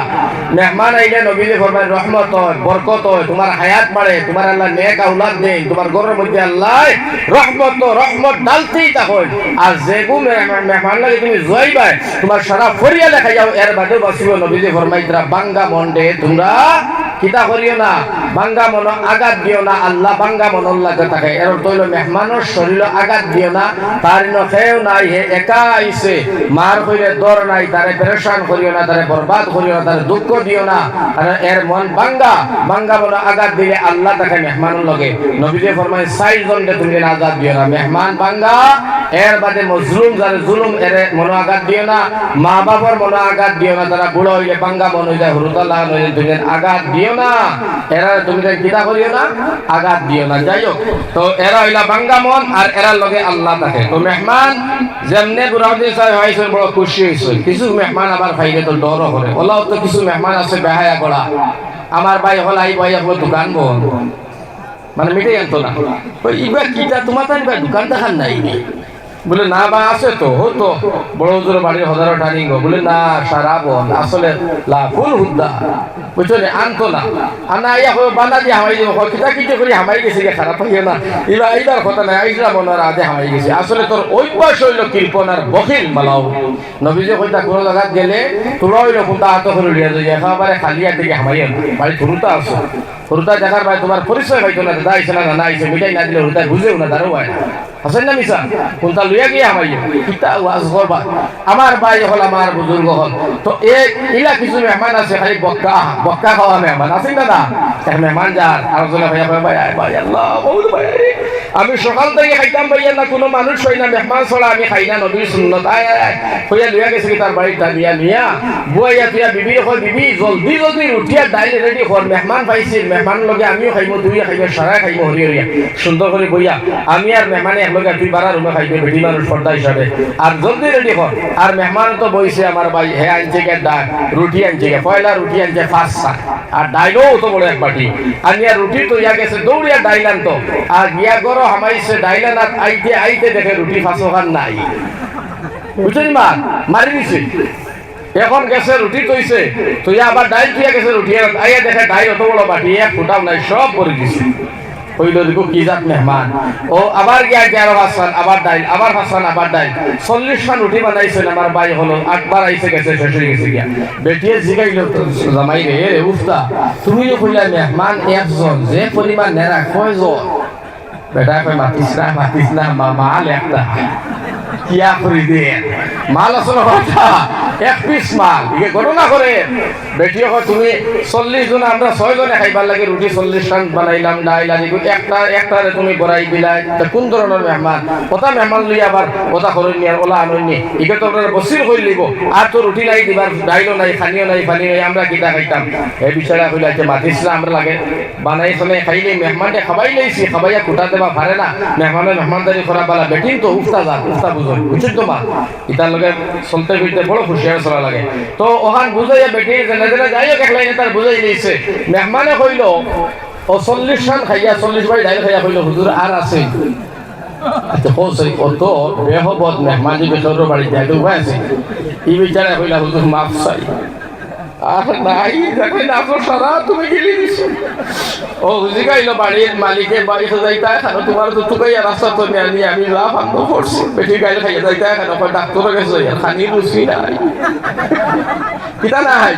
মেহমান আইলে নবীজি ফরমায় রহমত হয়, বরকত হয়, তোমার হায়াত বাড়ে, তোমার আল্লাহ নেক আওলাদ দেন, তোমার ঘরের মধ্যে আল্লাহ রহমত ডালতেই থাকুন। আর যেগু মেহমান লাগে তুমি যাইবাই, তোমার সারা ফরিয়ালে খাই যাও, এর বাদেও বাঁচিব। নবীজি ফরমাইতরা বাঙ্গা মন্ডে তোমরা কিতা করিও না, বাঙ্গা মন আঘাত দিও না, আল্লাহ বাঙ্গা মন লাগে থাকে। এর তৈল মেহমানের শরীর আঘাত দিও না, তার নখেও নাই, হে একা আইছে, মার কইলে দর নাই, তারে পেরেশান করিও না, তারে বরবাদ করিও না, তারে দুঃখ দিও না। আর এর মন বাঙ্গা মন আঘাত দিলে আল্লাহ তাকে মেহমানের লগে। নবীজি ফরমায় 4 জনকে তুমি আঘাত দিও না, মেহমান বাঙ্গা, এর বাদে মজলুম যারা জুলুম, এর মন আঘাত দিও না, মা বাবার মন আঘাত দিও না, তারা বুড়ো হইলে বাঙ্গা মন হয়ে যায়, হুরুতাল্লাহ হইলে তুমি আঘাত দিও না, এরা তুমি কিতা করিও না, আঘাত দিও না। যাই হোক, তো এরা হইলা বাঙ্গা মন, আর এরার লগে আল্লাহ থাকে। তো মেহমান যেমনে বুড়াউদ্দিন সাহেব হয়েছেন বড় খুশি হয়েছে। কিছু মেহমান আবার খাইলে তো ডরও করে, ওলাও তো কিছু মেহমান আছে বেহায়া করা। আমার ভাই হল আই ভাই আপনার দোকান বন্ধ, মানে মিটাই আনতো না, ইবার কিটা তোমার তাই দোকান দেখান নাই বলে, না বা আছে তো হতো বড় হুজুর বাড়ির হাজারো টানিং, বলে না সারা বল আসলে ফুল হুদ্দা বুঝছো, আনতো না। আনা ইয়া বানা দিয়ে হামাই দিব, কিতা কিতে করি হামাই গেছে, খারাপ হইও না, এইবার কথা নাই, আইসরা মনের আদে হামাই গেছে। আসলে তোর অভ্যাস হইল কৃপণ আর বখিল মালাও। নবীজে কইতা কোনো জায়গাত গেলে তোরা হইল কোনটা হাত করে লিয়া যাই, একেবারে খালি হাত থেকে হামাই বাড়ি ধরুতা আসো। হুরুতা দেখার ভাই তোমার পরিচয় পাইতো না, দাদা আইসে না না আইসে, মিটাই না দিলে হুরুতা বুঝেও না, তারও হয় না। হাসেন না মিশা কোনটা লইয়া গিয়ে আমার কিতা ওয়াজ করবা। আমার ভাই হল, আমার বুজুর্গ হল, তো ইলা কিছু মেহমান আছে, খালি বক্কা বক্কা খাওয়া মেহমান আছেন দাদা। এক মেহমান যার আরেকজনে ভাইয়া ভাই ভাই আল্লাহ বহুত ভাই, আমি সকাল থেকে খাইতাম ভাইয়া না, কোনো মানুষ হয় না, মেহমান ছড়া আমি খাই না, নবীর সুন্নত আয় হইয়া লইয়া গেছে কি তার বাড়ির দাঁড়িয়া নিয়া বুয়াইয়া তুইয়া বিবি হয়, বিবি জলদি জলদি উঠিয়া ডাইল রেডি কর, মেহমান পাইছি, মেহমান লগে আমিও খাইব, তুইও খাইব, সারা খাইব, হরি হরিয়া সুন্দর করে বইয়া আমি আর মেহমানে একলগে তুই বারা রুমে খাইবে, বেটি মানুষ পর্দা হিসাবে, আর জলদি রেডি কর। আর মেহমান তো বইছে আমার ভাই, হে আনছে গে রুটি আনছে গে, পয়লা রুটি আনছে 5 আর ডাইলও তো বড় এক বাটি, আর নিয়া রুটি তো ইয়া গেছে দৌড়িয়া ডাইল আনতো, আর গিয়া গরো হামাইছে ডাইল আনাত আইতে আইতে দেখে রুটি 5 নাই, বুঝলি মা মারি দিছে। এখন গেছে রুটি তৈছে, তুই আবার ডাইল তুইয়া গেছে রুটি আইয়া দেখে ডাইল অত বড় বাটি, এক ফুটাও নাই, সব পরে দিছে। হইল দেখো কি জাত মেহমান। ও আবার গিয়া 11 ভাসান, আবার ডাইল, আবার ভাসান, আবার ডাইল, 40 খান রুটি বানাইছেন। আমার ভাই হলো 8 বার আইসে গেছে, শেষ হয়ে গেছে গিয়া। বেটিয়ে জিগাইল জামাই রে, রে উফতা তুমি কইলা মেহমান একজন, যে পরিমাণ নেরা কয়জন? বেটা কই মাতিস না মাল একটা কিয়া করি দে, মাল আসলে কথা 1 পিস মাল ইয়ে গণনা করে। বেটিও কয় তুমি 40 জন, আমরা 6 জনে খাইবার লাগে, রুটি 40 খান বানাইলাম, ডাইল আর একটারে তুমি বড়াই দিলাই, কোন ধরনের মেহমান? কথা মেহমান লই আবার কথা করেন নি আর ওলা আননি, ইকে তো আপনারা বসির কই লইব, আর তো রুটি নাই দিবার, ডাইলও নাই, খানিও নাই, পানি নাই, আমরা কিটা খাইতাম? এই বিচারা কইলা যে মাতিস না, আমরা লাগে বানাই চলে খাইলে মেহমানকে খাবাই লইছি, খাবাইয়া কুটা দেবা পারে না, মেহমানদারি করা বালা। বেটিন তো উফতা যা উফতা বুঝুন, বুঝছেন তো মা, ইতার লগে চলতে ফিরতে বড় খুশি চলা লাগে। তো ওখান বুঝাইয়া বেটি জেনে জেনে যাইও দেখলাই তার বুঝাই দিয়েছে। মেহমানে কইল ও 40 খান খাইয়া, 40 বাই ডাইল খাইয়া কইল হুজুর আর আছে? অত বেহবত মেহমান যে বেসর বাড়ি যাই তো আছে, ই বিচারা কইলা হুজুর মাফ চাই। আর নাই দেখেন আপনার সারা তুমি গেলি দিছো। ও জিগাইলো বাড়ির মালিকের বাড়ি যাইতা, এখন তোমার তো তুকাইয়া রাস্তা তো নিয়ে আমি লাভ আনবো পড়ছি, বেটি গাইলে খাইয়া যাইতা, এখন ডাক্তার গেছে, খানি রুচি নাই, কিতা নাই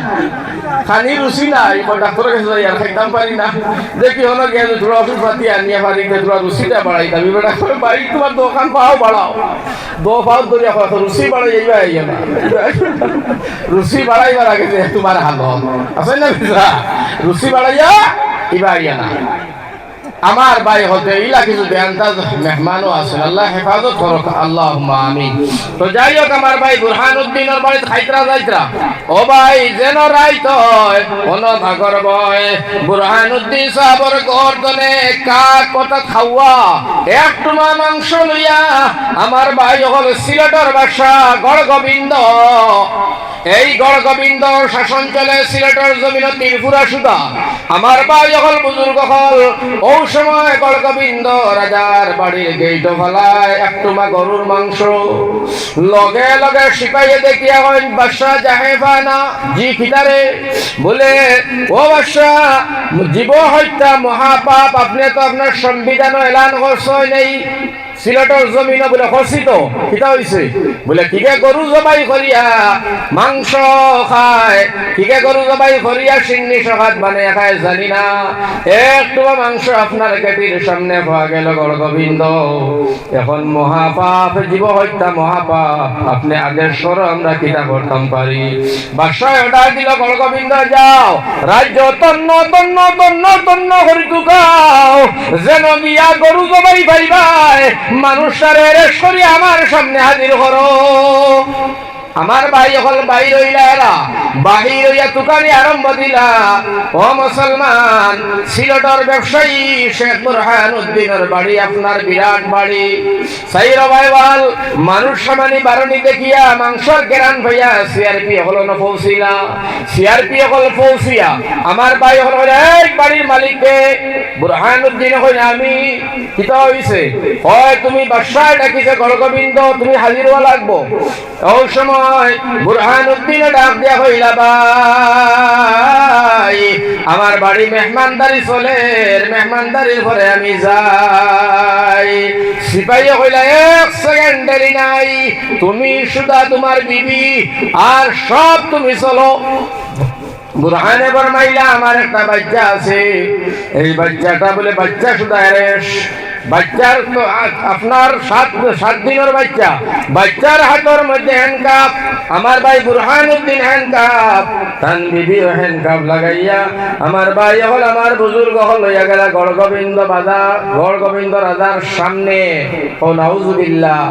খানি রুচি নাই, ডাক্তার গেছে যাই আর খাইতাম পারি না, দেখি হলো গিয়ে তোরা অফিস পাতি আনিয়া পারি, তোরা রুচিটা বাড়াই দাবি, বেটা বাড়ি তোমার দোকান পাও বাড়াও, পাও ধরিয়া রুচি বাড়াই যাইবা না, রুচি বাড়াইবার আগে যে তোমার হালত আছে না, রুচি বাড়াইয়া ইবা আইয়া না। আমার ভাই হতে ইলা কিছু দেয়ান্তাজ মেহমানও আছেন, আল্লাহ হেফাজত করুক, আল্লাহুম্মা আমিন। তো যাই হোক আমার ভাই বুরহানুদ্দিনের বাড়িতে খাইতরা যাইতরা, ও ভাই যেন রাইত হয় কোন ভাগর বয়, বুরহানুদ্দিন সাহাবর গর্দনে কাক কথা খাওয়া এক টুমা মাংস লইয়া আমার ভাই হল সিলেটের বাসা গড় গোবিন্দ, এই গড় গোবিন্দ শাসন চলে সিলেটের জমিন ত্রিপুরা সুদা। আমার ভাই হল বুজুর্গ হল, ও সময় গড় গোবিন্দ রাজার বাড়ির গেইট ফলায় এক টুমা গরুর মাংস, লগে লগে শিপাইয়ে দেখিয়া হইন বাদশা জাহেবানা জি খিতারে, বলে ও বাদশা জীব হত্যা মহাপাপ, আপনি তো আপনার সংবিধান এলান করছেন নেই সিলেটের জমিন বলে খসিত কিতা হইছে, বলে কিকে গরু জবাই করিয়া মাংস খায়, কিকে গরু জবাই করিয়া সিন্নি সহাত বানিয়ে খায় জানি না, একটু মাংস আপনার গেটির সামনে পাওয়া গেল গড় গোবিন্দ, এখন মহাপাপ, জীব হত্যা মহাপাপ, আপনি আদেশ করো আমরা কিতা করতাম পারি। বাদশাহ অর্ডার দিল গড় গোবিন্দ যাও রাজ্য তন্ন তন্ন তন্ন তন্ন করি তুকাও, যেন গিয়া গরু জবাই পাইবাই মানুষটারে রেশ করি আমার সামনে হাজির করো। আমার ভাই হল বাইর হইলা, এরা বাহির হইয়া তুকানি আরম্ভ দিলা। ও মুসলমান, সিলেটের ব্যবসায়ী শেখ বুরহানুদ্দিনের বাড়ি আপনার বিরাট বাড়ি, সাইর ভাইওয়াল মানুষ সমানি বারণী দেখিয়া মাংসর গেরান ভাইয়া সিআরপি হলো না পৌঁছিলা, সিআরপি হল পৌঁছিয়া আমার ভাই হল এক বাড়ির মালিককে বুরহানুদ্দিন কইনা আমি কিতা হইছে, হয় তুমি বাদশাহ ডাকিছে গড় গোবিন্দ, তুমি হাজির হওয়া লাগবো। ওই সময় বুরহানুদ্দিন ডাক দিয়া হইলা, ভাই আমার বাড়ি মেহমানদারি চলে, মেহমানদারির পরে আমি যাই। সিপাহী হইলা 1 সেকেন্ড দেরি নাই, তুমি শুধু তোমার বিবি আর সব তুমি চলো। বুরহানে ফরমাইলা আমার একটা বাচ্চা আছে, এই বাচ্চাটা বলে বাচ্চা শুধু এরেস বাচ্চার তো আপনার 7 দিনের বাচ্চা, বাচ্চার হাতের মধ্যে হ্যান্ডকাপ, আমার ভাই বুরহানুদ্দিন হ্যান্ডকাপ, তান বিবি হ্যান্ডকাপ লাগাইয়া আমার ভাই হল আমার বুজুর্গ হল লইয়া গেল গড়গোবিন্দ বাজার, গড়গোবিন্দ রাজার সামনে। ও নাউজুবিল্লাহ।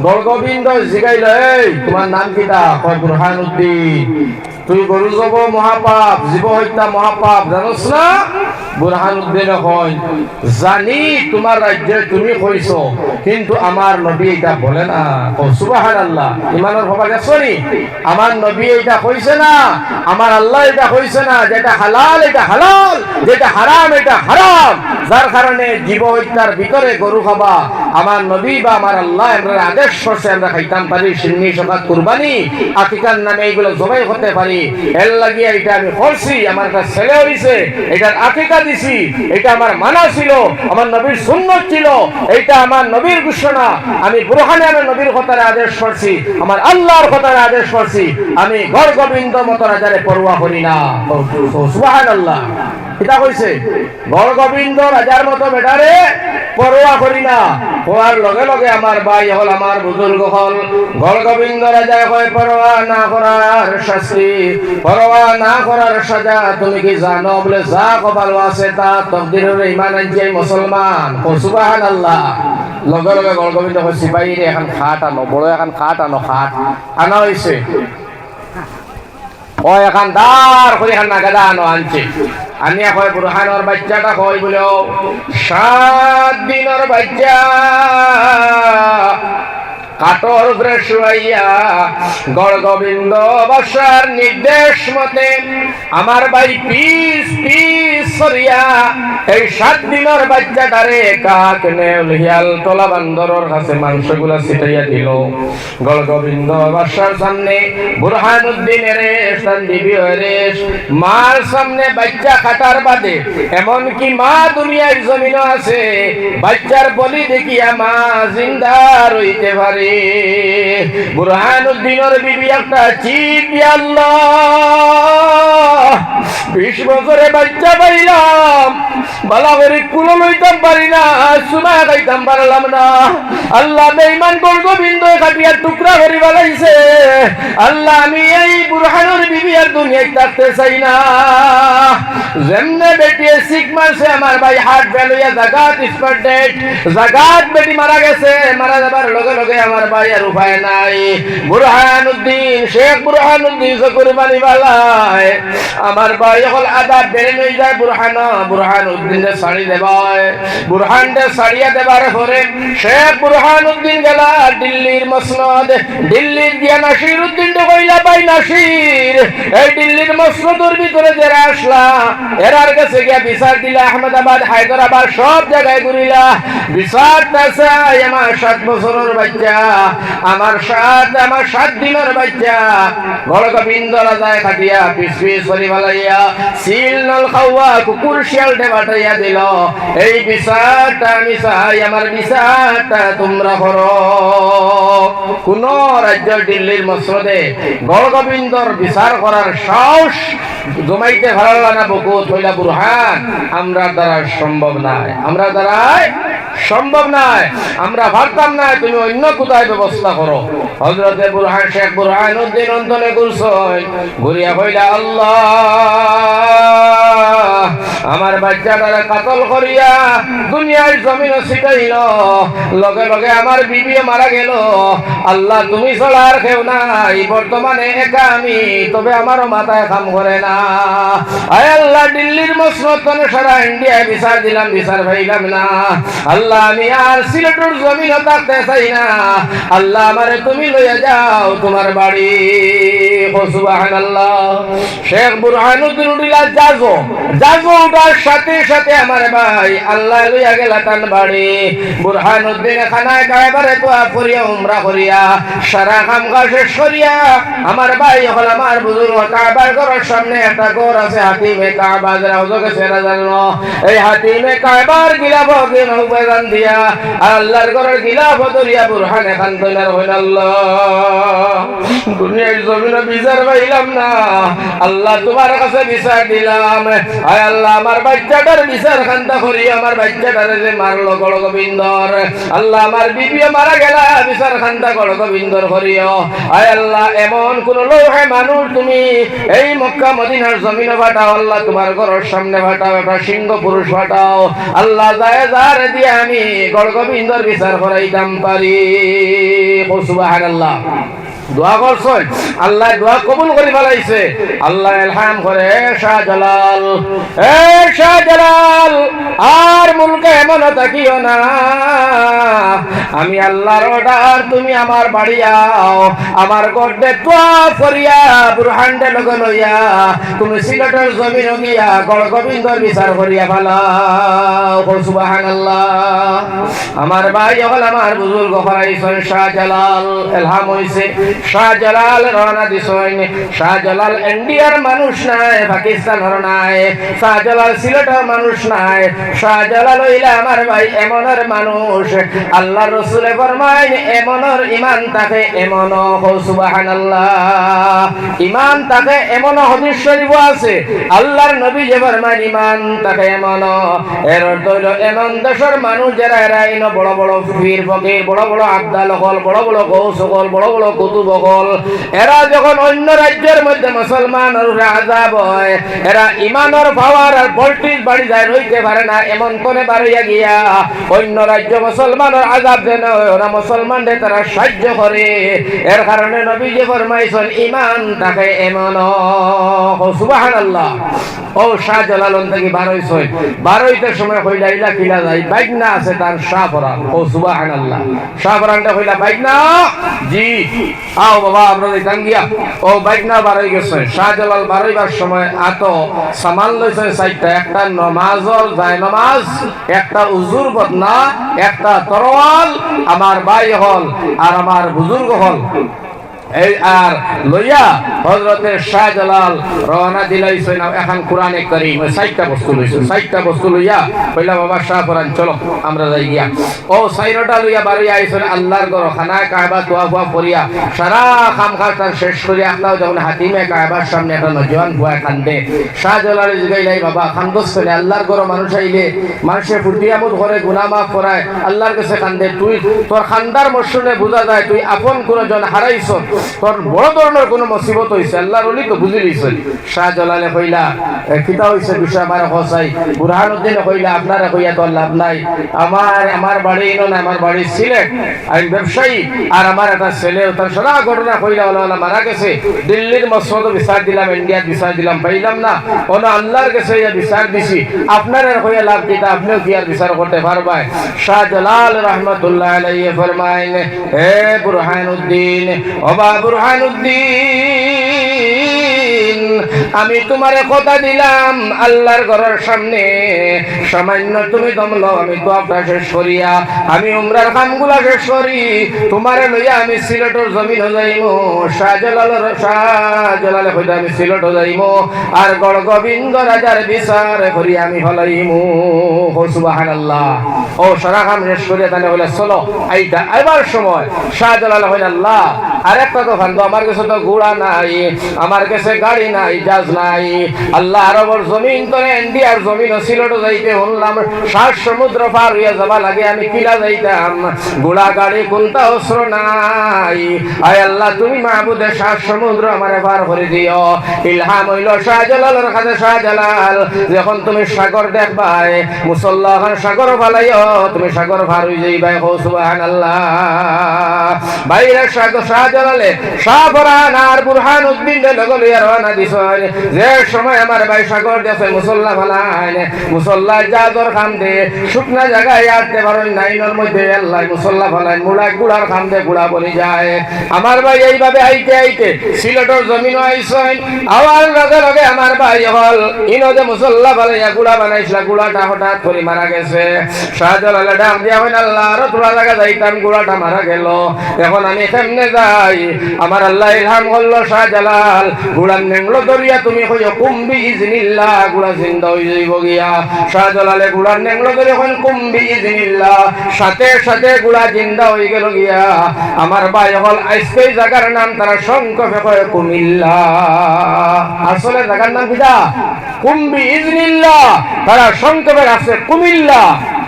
গড়গোবিন্দ জিগাইল, এই তোমার নাম কিটা? কয় বুরহানুদ্দিন। তুই গরু জব মহাপাপ, জীব হত্যা মহাপাপ, জানোস না? বুরহানুদ্দিন হয় জানি তোমার রাজ্যে তুমি কইছ, কিন্তু আমার নবী এটা বলে না। ও সুবহানাল্লাহ। ইমানের ভাবা গেছনি? আমার নবী এটা কইছে না, আমার আল্লাহ এটা কইছে না, যেটা হালাল এটা হালাল, যেটা হারাম এটা হারাম। যার কারণে জীব হত্যার ভিতরে গরু খাবা আমার নবী বা আমার আল্লাহ আমরা আদেশ করছে, আমরা খাইতাম পারি। সিন্নি সকাত কুরবানি আকিকার নামে এইগুলো জবাই হতে পারি। এর লাগিয়ে এটা আমি করছি, আমার একটা ছেলে হইছে, এটার আকিকা দিছি, এটা আমার মানা ছিল, আমার নবীর সুন্নত ছিল, এইটা আমার নবীর ঘোষণা। আমি বুরহানে আমার নবীর কথার আদেশ করছি, আমার আল্লাহর কথার আদেশ করছি। আমি গড়গোবিন্দ মত রাজারে পরোয়া করি না। সুবহানাল্লাহ। এটা কইছে গড়গোবিন্দ রাজার মতো বেটারে পরোয়া করি না। হওয়ার লগে লগে আমার ভাই হল আমার বুজুর্গ হল গড়গোবিন্দ রাজা হয় পরোয়া না করার শাস্তি, পরোয়া না করার সাজা তুমি কি জানো? বলে যা কপাল আছে তা তকদিরের ইমান আনছে মুসলমান। ও সুবহানাল্লাহ। লগে লগে গড়গোবিন্দ কই সিপাহী রে এখন খাট আনো, বড় এখন খাট আনো। খাট আনা হইছে, ও এখন দাঁড় করে এখন নাগাদা আনো আনছে। আনিয়া কয় বুরহানের বাচ্চাটা কয় বলে 7 দিনের বাচ্চা কাটর উপরে শুয়াইয়া গড়গোবিন্দ বাদশার নির্দেশ মতে আমার ভাই পিস পিস সরিয়া এই 7 দিনের বাচ্চাটারে কাক নেউল হিয়াল তোলা বান্দরের কাছে মাংসগুলা ছিটাইয়া দিল। গড়গোবিন্দ বাদশার সামনে বুরহানুদ্দিনের মার সামনে বাচ্চা কাটার বাদে এমনকি মা দুনিয়ার জমিনও আছে, বাচ্চার বলি দেখিয়া মা জিন্দা রইতে পারে। বুরহানুদ্দিনের বিবি একটা চিৎ, আল্লাহ 20 বছরে বাচ্চা পাইলাম, বালা করে কুলো লইতাম পারি না, সুমা খাইতাম পারলাম না। আল্লাহ বেঈমান গড়গোবিন্দ কাটিয়া টুকরা করে বানাইছে। আল্লাহ আমি এই বুরহানের বিবি আর দুনিয়ায় থাকতে চাই না। যেমনে বেটি সিক মারছে আমার ভাই হার্ট ফেল হইয়া জাগাত স্পট ডেড, জাগাত বেটি মারা গেছে। মারা যাবার লগে লগে আমার ভাই আর উপায় নাই। বুরহানুদ্দিন শেখ বুরহানুদ্দিন কুরবানি বালায় আমার ভাই হল আদা বেড়ে নিয়ে যায় বুরহানুদ্দিনে শাড়ি দেবায়। বুরহানকে শাড়িয়া দেবার পরে শেখ বুরহানুদ্দিন গেলা দিল্লির মসনদ। দিল্লির গিয়া নাসির উদ্দিন কইলা ভাই নাসির, এই দিল্লির মসনদের ভিতরে যারা আসলা এরার কাছে গিয়া বিচার দিলা, আহমেদাবাদ হায়দ্রাবাদ সব জায়গায় ঘুরিলা, বিচারটা চাই আমার 7 বছরের বাচ্চা, আমার 7 দিনের বাচ্চা। গড়গোবিন্দ রাজায় খাটিয়া পিস পিস করে বালাইয়া সিল নল খাওয়া কুকুর শিয়ালটে বাটাইয়া দিল। এই বিচারটা আমি চাই, আমার বিচারটা তোমরা করো। কোন রাজ্য দিল্লির মসনদে গড়গোবিন্দর বিচার করার সাহস জমাইতে ভালো না বকুত হইলা বুরহান আমরা দ্বারা সম্ভব নাই, আমরা দ্বারাই সম্ভব নাই। আমরা ভাবতাম না, তুমি অন্য কোথায় ব্যবস্থা করো। হযরতে বুরহান শেখ বুরহানুদ্দিন অন্তনে গুলছয় ঘুরিয়া কইলা, আল্লাহ আমার বাচ্চাটারে কাতল করিয়া দুনিয়ার জমিনে ছিটাইল, লগে লগে আমার বিবিও মারা গেল। আল্লাহ তুমি ছাড়া আর কেউ নাই, বর্তমানে একা আমি, তবে আমারও মাথায় কাম করে না। আয় আল্লাহ দিল্লির মসনদ সারা ইন্ডিয়ায় বিচার দিলাম, বিচার পাইলাম না। আল্লাহ আমি আর সিলেটের জমিনে থাকতে চাই না। আল্লাহ আমারে তুমি লইয়া যাও তোমার বাড়ি। সুবহানাল্লাহ। শেখ বুরহানুদ্দিন উঠিলা যাজো যাজো, উঠার সাথে সাথে আমার ভাই আল্লাহ লইয়া গেলা তান বাড়ি। বুরহানুদ্দিন খানায় কায়বারে তো করিয়া উমরা করিয়া সারা কাম কাজ শেষ করিয়া আমার ভাই হল আমার বুজুর্গ কাবার ঘরের সামনে একটা ঘর আছে হাতিমে কাবা, যারা ওজকে সেরা জানো এই হাতিমে কাবার গিলাফ কিন উপাদান দিয়া আল্লাহর ঘরের গিলাফ দরিয়া বুরহানে খান তৈলার হইল আল্লাহ দুনিয়ার জমিনে বিচার পাইলাম না, আল্লাহ তোমার কাছে বিচার দিলাম। আয় আল্লাহ আমার বাচ্চাটার বিচার খান্তা করি, আমার বাচ্চাটারে যে মারলো গড় গোবিন্দর, আল্লাহ আমার বিবিও মারা গেলা বিচার খান্তা গড় গোবিন্দর করিও। আয় আল্লাহ এমন কোন লোহে মানুষ তুমি এই মক্কা মদিনার জমিনে পাঠাও, আল্লাহ তোমার ঘরের সামনে পাঠাও, একটা সিংহ পুরুষ পাঠাও আল্লাহ, যায় যার দিয়ে আমি গড় গোবিন্দর বিচার করাইতাম পারি। সুবহানাল্লাহ। দোয়া করছেন, আল্লাহ দোয়া কবুল করে ফেলাইছে। আল্লাহ ইলহাম করে শাহজালাল, এ শাহজালাল আর মুলকে এমন তাকিও না, আমি আল্লাহর অর্ডার, তুমি আমার বাড়ি আও, আমার গড্ডে দোয়া করিয়া বুরহানডে লগে লইয়া তুমি সিলেটের জমিন গিয়া গড় গোবিন্দর বিচার করিয়া ফেলাও। সুবহানাল্লাহ। আমার ভাই হল আমার বুজুর্গ ফরাইছেন শাহজালাল, ইলহাম হইছে শাহজালাল রওনা দিছেন। শাহজালাল ইন্ডিয়ার মানুষ নাই, পাকিস্তানের নাই, শাহজালাল সিলেটের মানুষ নাই, শাহজালাল হইলা আমার ভাই এমনের মানুষ। আল্লাহ রাসূলে ফরমায় এমনের ঈমান থাকে এমন। সুবহানাল্লাহ। ঈমান থাকে এমন হাদিস শরীফ আছে, আল্লাহর নবী যে ফরমায় ঈমান থাকে এমন। এর অর্থ হলো এমন দেশের মানুষ যারা এরা ইনো বড় বড় পীর ফকির, বড় বড় আব্দাল হল, বড় বড় গৌস হল, বড় বড় কুতুব হল, এরা যখন অন্য রাজ্যের মধ্যে মুসলমানের আযাব হয়, এরা ঈমানের পাওয়ার আর ভোল্টেজ বাড়ি যায়, রইতে পারে না, এমন কোনে বাড়িয়া গিয়া অন্য রাজ্য মুসলমানের আযাব দেন, ওরা মুসলমানদের তারা সাহায্য করে। এর কারণে নবীজি ফরমাইছেন ঈমান থাকে এমন। সুবহানাল্লাহ। ও শাহজালাল থেকে বারোইছে, বারোইতে সময় কইলা ইলা কিলা যায় বাইক না আছে তার শাহপরান। ও সুবহানাল্লাহ। শাহপরানটা কইলা বাইক না, জি আও বাবা আমরা যাইতাম গিয়া। ও বাইক না বারোই গেছে। শাহজালাল বারোইবার সময় আত সামান লইছে চারটা, একটা নমাজর যায় নমাজ, একটা উজুর বদনা, একটা তরোয়াল, আমার ভাই হল আর আমার বুজুর্গ হল এই আর লইয়া হযরতে শাহজালাল রওনা দিলাইছেন। এখন কোরআনে কারীম সাইটটা বস্তু লইছে, সাইটটা বস্তু লইয়া কইলা বাবা শাহপরান চলো আমরা যাই গিয়া। ও সাইরটা লইয়া বাড়ি আইছেন আল্লাহর ঘর খানায় কাবা তোয়াফা করিয়া সারা কামকাজ শেষ করিয়া আল্লাহ যখন হাতিমে কাবার সামনে একটা নজওয়ান বুয়া কান্দে। শাহজালাল জিগাইলাই বাবা কান্দছ কেন? আল্লাহর ঘর মানুষ আইলে মানুষে ফুটিয়ামত করে গুনাহ মাফ করায়, আল্লাহর কাছে কান্দে। তুই তোর খান্দার মসুনে বোঝা যায় তুই আপন কোন জন হারাইছ, তোর বড় ধরনের কোন মুসিবত হইছে, আল্লাহর ওলি তো বুঝি লইছেন। শাহজালালে কইলা কিতা হইছে বিষয় আমার হসাই। বুরহানুদ্দিন কইলা আপনারা কইয়া তো লাভ নাই, আমার বাড়ি ইনো না, আমার বাড়ি সিলেট, আমি ব্যবসায়ী, আর আমার একটা ছেলে তার সারা ঘটনা কইলা ওলা মারা গেছে। দিল্লির মসনদ বিচার দিলাম, ইন্ডিয়ার বিচার দিলাম, পাইলাম না, কোন আল্লাহর কাছে বিচার দিছি, আপনারা কইয়া লাভ কিতা, আপনিও কি আর বিচার করতে পারবেন? শাহজালাল রহমতুল্লাহ আলাইহি ফরমায়েন হে বুরহানুদ্দিন, ওবা বুরহানুদ্দিন, আমি তোমারে কথা দিলাম আল্লাহর ঘরের সামনে সামান্য তুমি দমলো, আমি তো আপনার শেষ করিয়া আমি উমরার কামগুলা শেষ করি তোমারে লইয়া আমি সিলেটের জমিন যাইমু। শাহজালালে কইতা আমি সিলেট যাইমু আর গড় গোবিন্দ রাজার বিচার করি আমি ফলাইমু। সুবহানাল্লাহ। ও সারা কাম শেষ করিয়া তাহলে বলে চলো আইটা আইবার সময় শাহজালাল কইলা আল্লাহ আরেকটা তো ফান্দ, আমার কাছে তো ঘোড়া নাই, আমার কাছে গাড়ি নাই, জাহাজ নাই, আল্লাহ আরবর জমিন তোরে ইন্ডিয়ার জমিন সিলেট যাইতে শুনলাম সাত সমুদ্র পার হইয়া যাবা লাগে, আমি কিলা যাইতাম, ঘোড়া গাড়ি কোনটা অস্ত্র নাই, আয় আল্লাহ তুমি মাহবুদে সাত সমুদ্র আমারে পার করে দিও। ইলহাম হইল শাহজালালের কাছে, শাহজালাল যখন তুমি সাগর দেখবাই মুসল্লা সাগর ফালাইও, তুমি সাগর পার হয়ে যাইবাই। সুবহানাল্লাহ। বাইরে শাহজালালে শাহপরান আর বুরহানুদ্দিন লগে লইয়া রওনা দিছেন। যে সময় আমার ভাই সাগর দেশে মুসল্লা ফালাইন, মুসল্লা জাদর খাম দে শুকনা জায়গায় আটতে পারেন নাইনের মধ্যে আল্লাহ মুসল্লা ফালাইন, মুড়া গুড়ার খাম দে গুড়া বনি যায়। আমার ভাই এইভাবে আইতে আইতে সিলেটের জমিনও আইছেন। আবার লগে লগে আমার ভাই হল ইনো যে মুসল্লা ফালাইয়া গুড়া বানাইছিল, গুড়াটা হঠাৎ করে মারা গেছে। শাহজালালে ডাক দিয়া হইন আল্লাহ আরো তোরা জায়গা যাইতাম, গুড়াটা মারা গেল, এখন আমি কেমনে যাই? নাই আমার আল্লাহ ইলহাম করলো শাহজালাল গুড়ার নেংলো দরিয়া তুমি কইও কুম্বি ইজনিল্লাহ গুড়া জিন্দা হয়ে যাইব গিয়া শাহজালালে গুড়ার নেংলো দরিয়া কইন কুম্বি ইজনিল্লাহ সাথে সাথে গুড়া জিন্দা হয়ে গেল গিয়া আমার ভাই হল আজকে জায়গার নাম তারা সংক্ষেপে কয় কুমিল্লা আসলে জায়গার নাম কিটা কুম্বি ইজনিল্লাহ তারা সংক্ষেপে আছে কুমিল্লা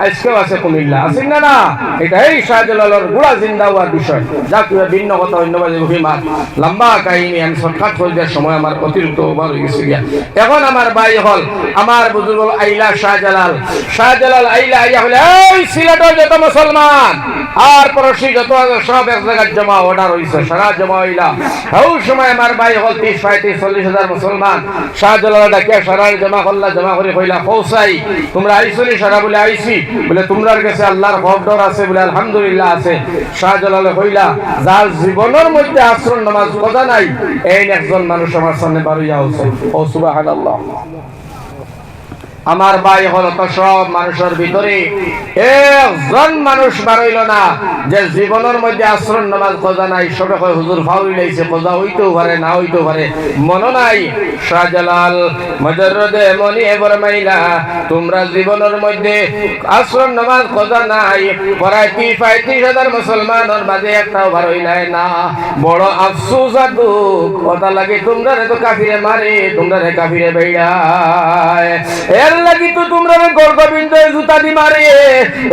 আজকেও আছে কুমিল্লা আছেন না না এটা এই শাহজালালের গুড়া জিন্দা হওয়ার বিষয় যা কি ভিন্ন কথা অন্যবাদী অভিমান লম্বা কাহিনী আমি শর্টকাট করে দেওয়ার সময় আমার অতিরিক্ত ওভার হয়ে গেছে গিয়া এখন আমার ভাই হল আমার বুজুর্গ আইলা শাহজালাল আইলা আইয়া হলে এই সিলেটের যত মুসলমান আর পড়শি যত সব এক জায়গায় জমা অর্ডার হয়েছে সারা জমা হইলা ওই সময় আমার ভাই হল 30-40,000 মুসলমান শাহজালাল ডাকে সারা জমা করলা জমা করে কইলা পৌঁছাই তোমরা আইসনি সারা বলে আইসি বলে তোমরার কাছে আল্লাহর খবর আছে বলে আলহামদুলিল্লাহ আছে শাহজালালে কইলা যার জীবনের মধ্যে আসর নামাজ কথা নাই এই একজন মানুষ আমার সামনে বাড়িয়া হচ্ছে ও সুবহানাল্লাহ আমার ভাই হলো তো সব মানুষের ভিতরে একজন মানুষ বাড়ইল না যে জীবনের মধ্যে আশ্রম নামাজ কজা নাই সবে কয় হুজুর ফাউলি লাইছে কজা হইতেও পারে না হইতেও পারে মনে নাই শাহজালাল মজরদে মনি এবার মাইলা তোমরা জীবনের মধ্যে আশ্রম নামাজ কজা নাই প্রায় 35,000 মুসলমানের মাঝে একটাও বাড়ইলাই না বড় আফসোস আর দুঃখ কথা লাগে তোমরা তো কাফিরে মারে তোমরা কাফিরে বেড়ায় এর লাগি তো তোমরা গর্গবিন্দ জুতা দি মারে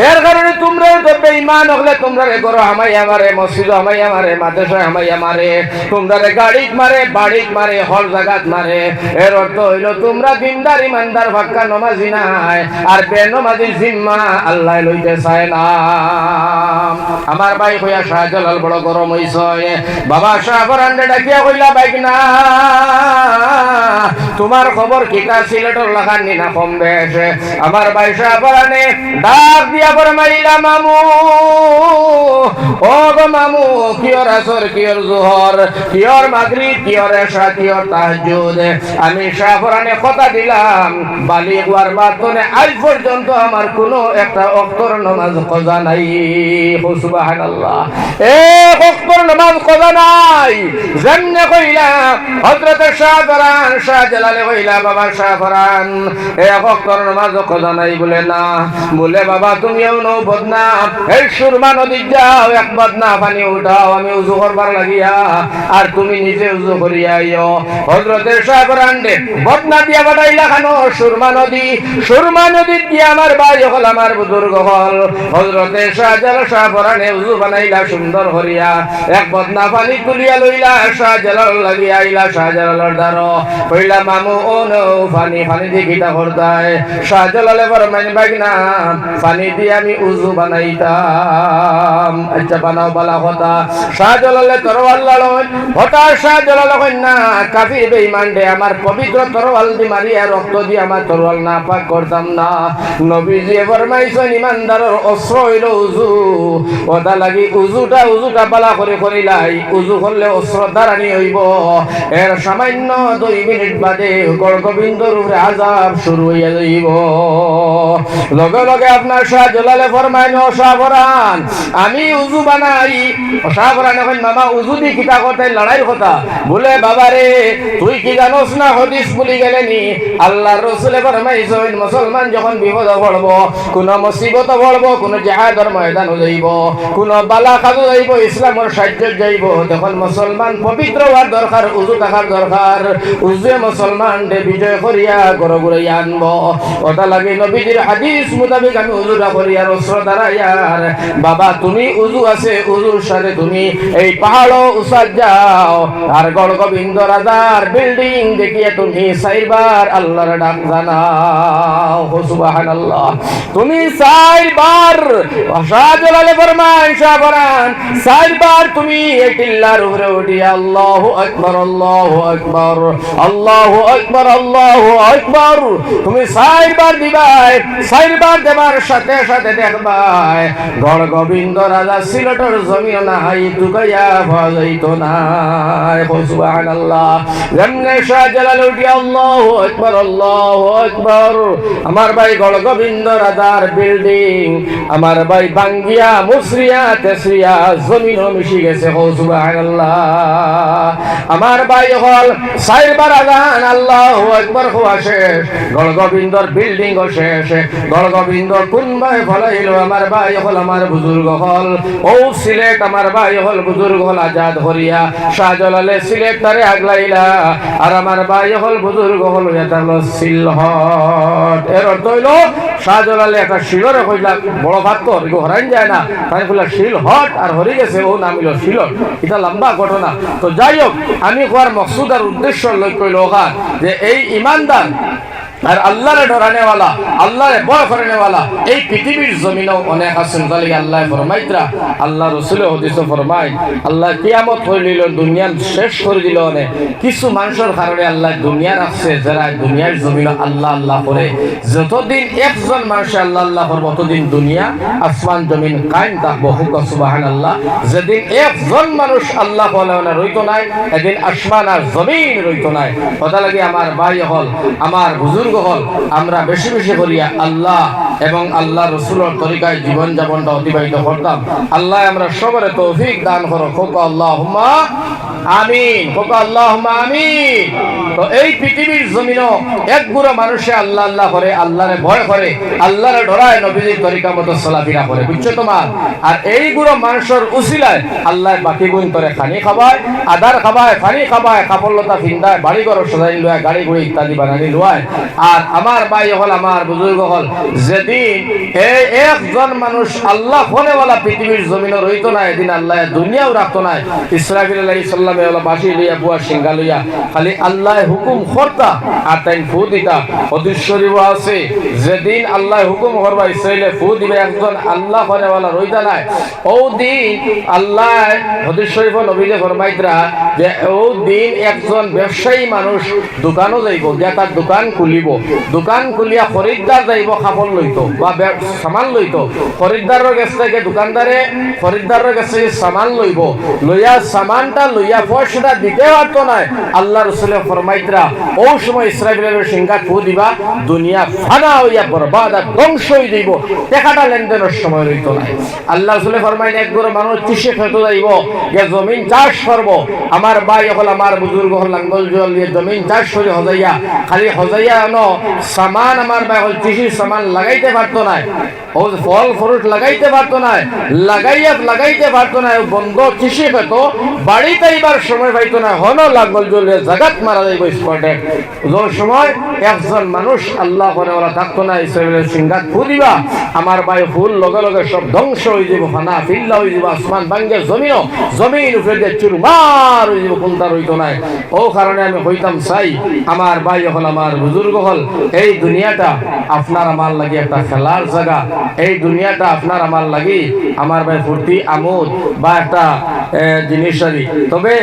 এর কারণে তোমরা তো বেঈমান হলে তোমরা গরো হামাইয়া মারে মসজিদ হামাইয়া মারে মাদ্রাসা হামাইয়া মারে তোমরা গাড়িত মারে বাড়িত মারে হল জায়গাত মারে এর অর্থ হইল তোমরা দিনদার ইমানদার পাক্কা নমাজি নাই আর বেনমাজি জিম্মা আল্লাহ লইতে চায় না আমার ভাই কইয়া শাহজালাল বড় গরম হইছে বাবা শাহবরান্ডে ডাকিয়া কইলা বাইক না তোমার খবর কিতা সিলেটর লাগান নিনা কম বেশ আমার ভাই শাহবরানে ডাক দিয়া পর মাইলা মামু ও গো মামু কিয়র আসর কিয়র জোহর কিয়র মাগরিব কিয়র এশা কিয়র তাহাজ্জুদ আমি শাহবরানে কথা দিলাম বালিগ ওয়ার বাতনে আজ পর্যন্ত আমার কোনো একটা ওয়াক্তর নামাজ কজা নাই সুবহানাল্লাহ এক ওয়াক্তর নামাজ কজা নাই যেমনে কইলা হযরত শাহবরান শাহজালালে কইলা বাবা শাহবরান এক ওয়াক্তর নামাজ কজা নাই বলে না বলে বাবা তুমিও নও বদনা এই সুরমা নদী যাও এক বদনা পানি উঠাও আমি উযু করবার লাগিয়া আর তুমি নিজে উযু করিয়া আইও হযরত শাহবরান দে বদনা দিয়া বাড়াইলা খানো সুরমা নদী দিয়া আমার ভাই হল আমার বুজুর্গ হল হযরত শাহজালাল শাহবরানে উযু বানাইলা সুন্দর করিয়া এক বদনা পানি তুলিয়া লইলা শাহজালাল লাগিয়া আইলা শাহজালালের দ্বারো কইলা মামু ও নো পানি দি কিটা করতায় শাহজালালে ফরমাইন বাগনা পানি দিয়ে আমি উযু বানাইতাম আচ্ছা বানাও বালা কথা শাহজালালে তরওয়াল লালন হতা শাহজালাল কইন না কাফির বেঈমান দে আমার পবিত্র তরওয়াল দি মারিয়া রক্ত দিয়ে আমার তরওয়াল না পাক করতাম না নবীজি ফরমাইছেন ইমানদারের অস্ত্র হইল উযু ওটা লাগি উযুটা বালা করে করিলাই উযু করলে অস্ত্র দাঁড়ানি হইব এর সামান্য 2 মিনিট বাদে গড়গোবিন্দর উপরে আযাব শুরু হইয়া যাইব লগে লগে আপনার শাহজালালে ফরমাইন শাহবরান আমি উযু বানাই শাহবরান এখন মামা উযু দি কিতা করতে লড়াই কথা বলে বাবা রে তুই কি জানোস না হাদিস বলি গেলেনি আল্লাহর রাসূল ফরমাইছেন মুসলমান যখন বিপদ পড়ব কোন মুসিবত পড়ব কোন জিহাদের ময়দান যাইব কোন বালা কাজ যাইব ইসলামের সাহায্য যাইব তখন মুসলমান পবিত্র হওয়ার দরকার উযু থাকার দরকার উযু মুসলমান দে বিজয় করিয়া গড়গড়াইয়া আনব ওটা লাগে নবীজির হাদিস মোতাবেক আমি উযুটা করিয়া অস্ত্র দাঁড়াইয়ার বাবা তুমি উযু আছে উযুর সাথে তুমি এই পাহাড় উসাদ যাও আর গড়গোবিন্দ রাজার বিল্ডিং দেখিয়ে তুমি 4 বার আল্লাহর ডাক জানাও সুবহানাল্লাহ তুমি 4 বার শাহজালালে ফরমান শাহবরান 4 বার তুমি এই টিল্লার উপরে উঠিয়া আল্লাহু আকবার আল্লাহু আকবার আল্লাহু আকবার আল্লাহু আকবার তুমি 4 বার দিবাই 4 বার দেবার সাথে সাথে দেখবাই গড়গোবিন্দ রাজা সিলেটের জমিও না হাই তুকাইয়া ভাইতো না সুবহানাল্লাহ যেমনে শাহজালাল উঠি আল্লাহু আকবার আমার ভাই গড়গোবিন্দ রাজার বিল্ডিং আমার ভাই বাঙ্গিয়া মুসরিয়া তেসরিয়া জমিনও মিশি গেছে সুবহানাল্লাহ আমার ভাই হল সাইবার আজান আল্লাহু আকবার হওয়া শেষ গড়গোবিন্দর বিল্ডিং ও শেষ গড়গোবিন্দ কোন ভাই ফলাইলো আমার ভাই হল আমার বুজুর্গ হল ও সিলেট আমার ভাই হল বুজুর্গ হল আজাদ হরিয়া শাহজালালে সিলেট তারে আগলাইলা আর আমার ভাই হল বুজুর্গ হল এটা হলো সিলহট এর অর্থ হইল শাহজালালে একটা শিলরে কইলা বড় পাথর এগুলো হরাইন যায় না তাই কইলা শিলহট আর হরি গেছে ও নাম হইল শিলট এটা লম্বা ঘটনা তো যাই হোক আমি কোয়ার মকসুদ আর উদ্দেশ্য লক্ষ্য হইল ওখান যে এই ইমানদার আর আল্লাহরে ডরানেওয়ালা আল্লাহরে ভয় করেনেওয়ালা এই পৃথিবীর জমিনেও অনেক আছেন তাহলে আল্লাহ ফরমাইতরা আল্লাহ রসুলের হাদিসে ফরমায় আল্লাহ কিয়ামত হয়ে নিল দুনিয়া শেষ করে দিল অনেক কিছু মানুষের কারণে আল্লাহ দুনিয়া রাখছে যারা দুনিয়ার জমিনে আল্লাহ আল্লাহ করে যতদিন একজন মানুষ আল্লাহ আল্লাহ করবে ততদিন দুনিয়া আসমান জমিন কায়েম থাকবো সুবহানাল্লাহ যেদিন একজন মানুষ আল্লাহ বলে রইতো নাই এদিন আসমান আর জমিন রইতো নাই কথা লাগে আমার ভাই হল আমার বুজুর্গ হল আমরা বেশি বেশি করিয়া আল্লাহ এবং আল্লাহ রসুলের তরিকায় জীবন যাপনটা অতিবাহিত করতাম আল্লাহ আমরা সবরে তৌফিক দান করো খোকা আল্লাহুম্মা আমিন খোকা আল্লাহুম্মা আমিন তো এই পৃথিবীর জমিনও এক গুরু মানুষে আল্লাহ আল্লাহ করে আল্লাহরে ভয় করে আল্লাহরে ডরায় নবীজির তরিকা মতো চলাফেরা করে বুঝছো তোমার আর এই গুরু মানুষের উসিলায় আল্লাহ বাকি গুণ করে খানি খাবায় আদার খাবায় পানি খাবায় কাপড়লতা ফিন্দায় বাড়ি ঘর সজাই লয় গাড়ি গুড়ি ইত্যাদি বানানি লয় আর আমার ভাই হল আমার বুজুর্গ হল যেদিন এই একজন মানুষ আল্লাহ ফোনেওয়ালা পৃথিবীর জমিনে রইতো না এদিন আল্লাহ দুনিয়াও রাখতো না ইসরাফিল আলাইহিস সালামে ওলা বাঁশি লইয়া বুয়া সিংহা লইয়া খালি আল্লাহ হুকুম করতা আর তাই ফু দিতা হাদিস শরীফ আছে যেদিন আল্লাহ হুকুম করবা ইসরাইলে ফু দিবে একজন আল্লাহ ফোনেওয়ালা রইতা নাই ও দিন আল্লাহ হাদিস শরীফ নবীজি ফরমাইতরা যে ও দিন একজন ব্যবসায়ী মানুষ দোকানও যাইব গিয়া তার দোকান খুলিব দোকান খুলিয়া খরিদ্দার যাইব কাপড় লইতো বা সামান লইতো খরিদ্দারের কাছ থেকে দোকানদারে খরিদ্দারের কাছ থেকে সামান লইব লইয়া সামানটা লইয়া পয়সাটা দিতে পারতো না আল্লাহ রসুলের ফরমাইতরা ও সময় ইসরাইলের সিংহা ফু দিবা দুনিয়া ফানা হইয়া বরবাদ আর ধ্বংস হয়ে যাইব টাকাটা লেনদেনের সময় রইতো না আল্লাহ রসুলের ফরমাইন এক গরু মানুষ কৃষি খেতে যাইব যে জমিন চাষ করব আমার ভাই হল আমার বুজুর্গ হল লাঙ্গল জল দিয়ে জমিন চাষ করে হজাইয়া খালি হজাইয়া আনো সামান আমার ভাই হল কৃষির সামান লাগাইতে পারতো না ও ফল ফ্রুট লাগাইতে পারতো না লাগাইতে পারতো না বন্ধ কৃষি পেত বাড়িতে এবার সময় পাইতো না হন লাঙ্গল জল জাগাত মারা যাইব স্পটে ওই সময় একজন মানুষ আল্লাহ করে ওরা থাকতো না ইসরাইলের সিংহাত ফু দিবা আমার ভাই ফুল লগে লগে সব ধ্বংস হয়ে যাব ফানা ফিল্লা হয়ে যাব আসমান ভাঙ্গে জমিন উপরে দিয়ে চুরমার হয়ে যাব কোনটা রইতো না ও কারণে আমি হইতাম চাই আমার ভাই হল আমার বুজুর্গ হল এই দুনিয়াটা আপনার আমার লাগে একটা খেলার জায়গা এই দুনিয়াটা আপনার আমার লাগি আমার ভাই ফুর্তি আমোদ বা একটা জিনিস তবে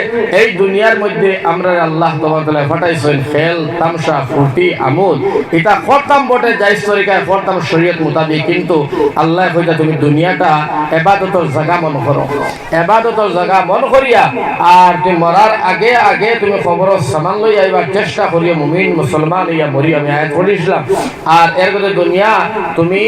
এই দুনিয়ার মধ্যে আমরা আল্লাহ তোমার ফাটাইছেন খেল তামসা ফুর্তি আমোদ এটা করতাম বটে যাইজ তরিকায় করতাম শরীয়ত মোতাবিক কিন্তু আল্লাহ কইতা তুমি দুনিয়াটা ইবাদতের জায়গা মন করো ইবাদতের জায়গা মন করিয়া আর তুমি মরার আগে আগে তুমি খবরের সামান লই আইবার চেষ্টা করিয়া মুমিন মুসলমান ইয়া মরি আমি আয়াত পড়িছিলাম আর এর কথা দুনিয়া তুমি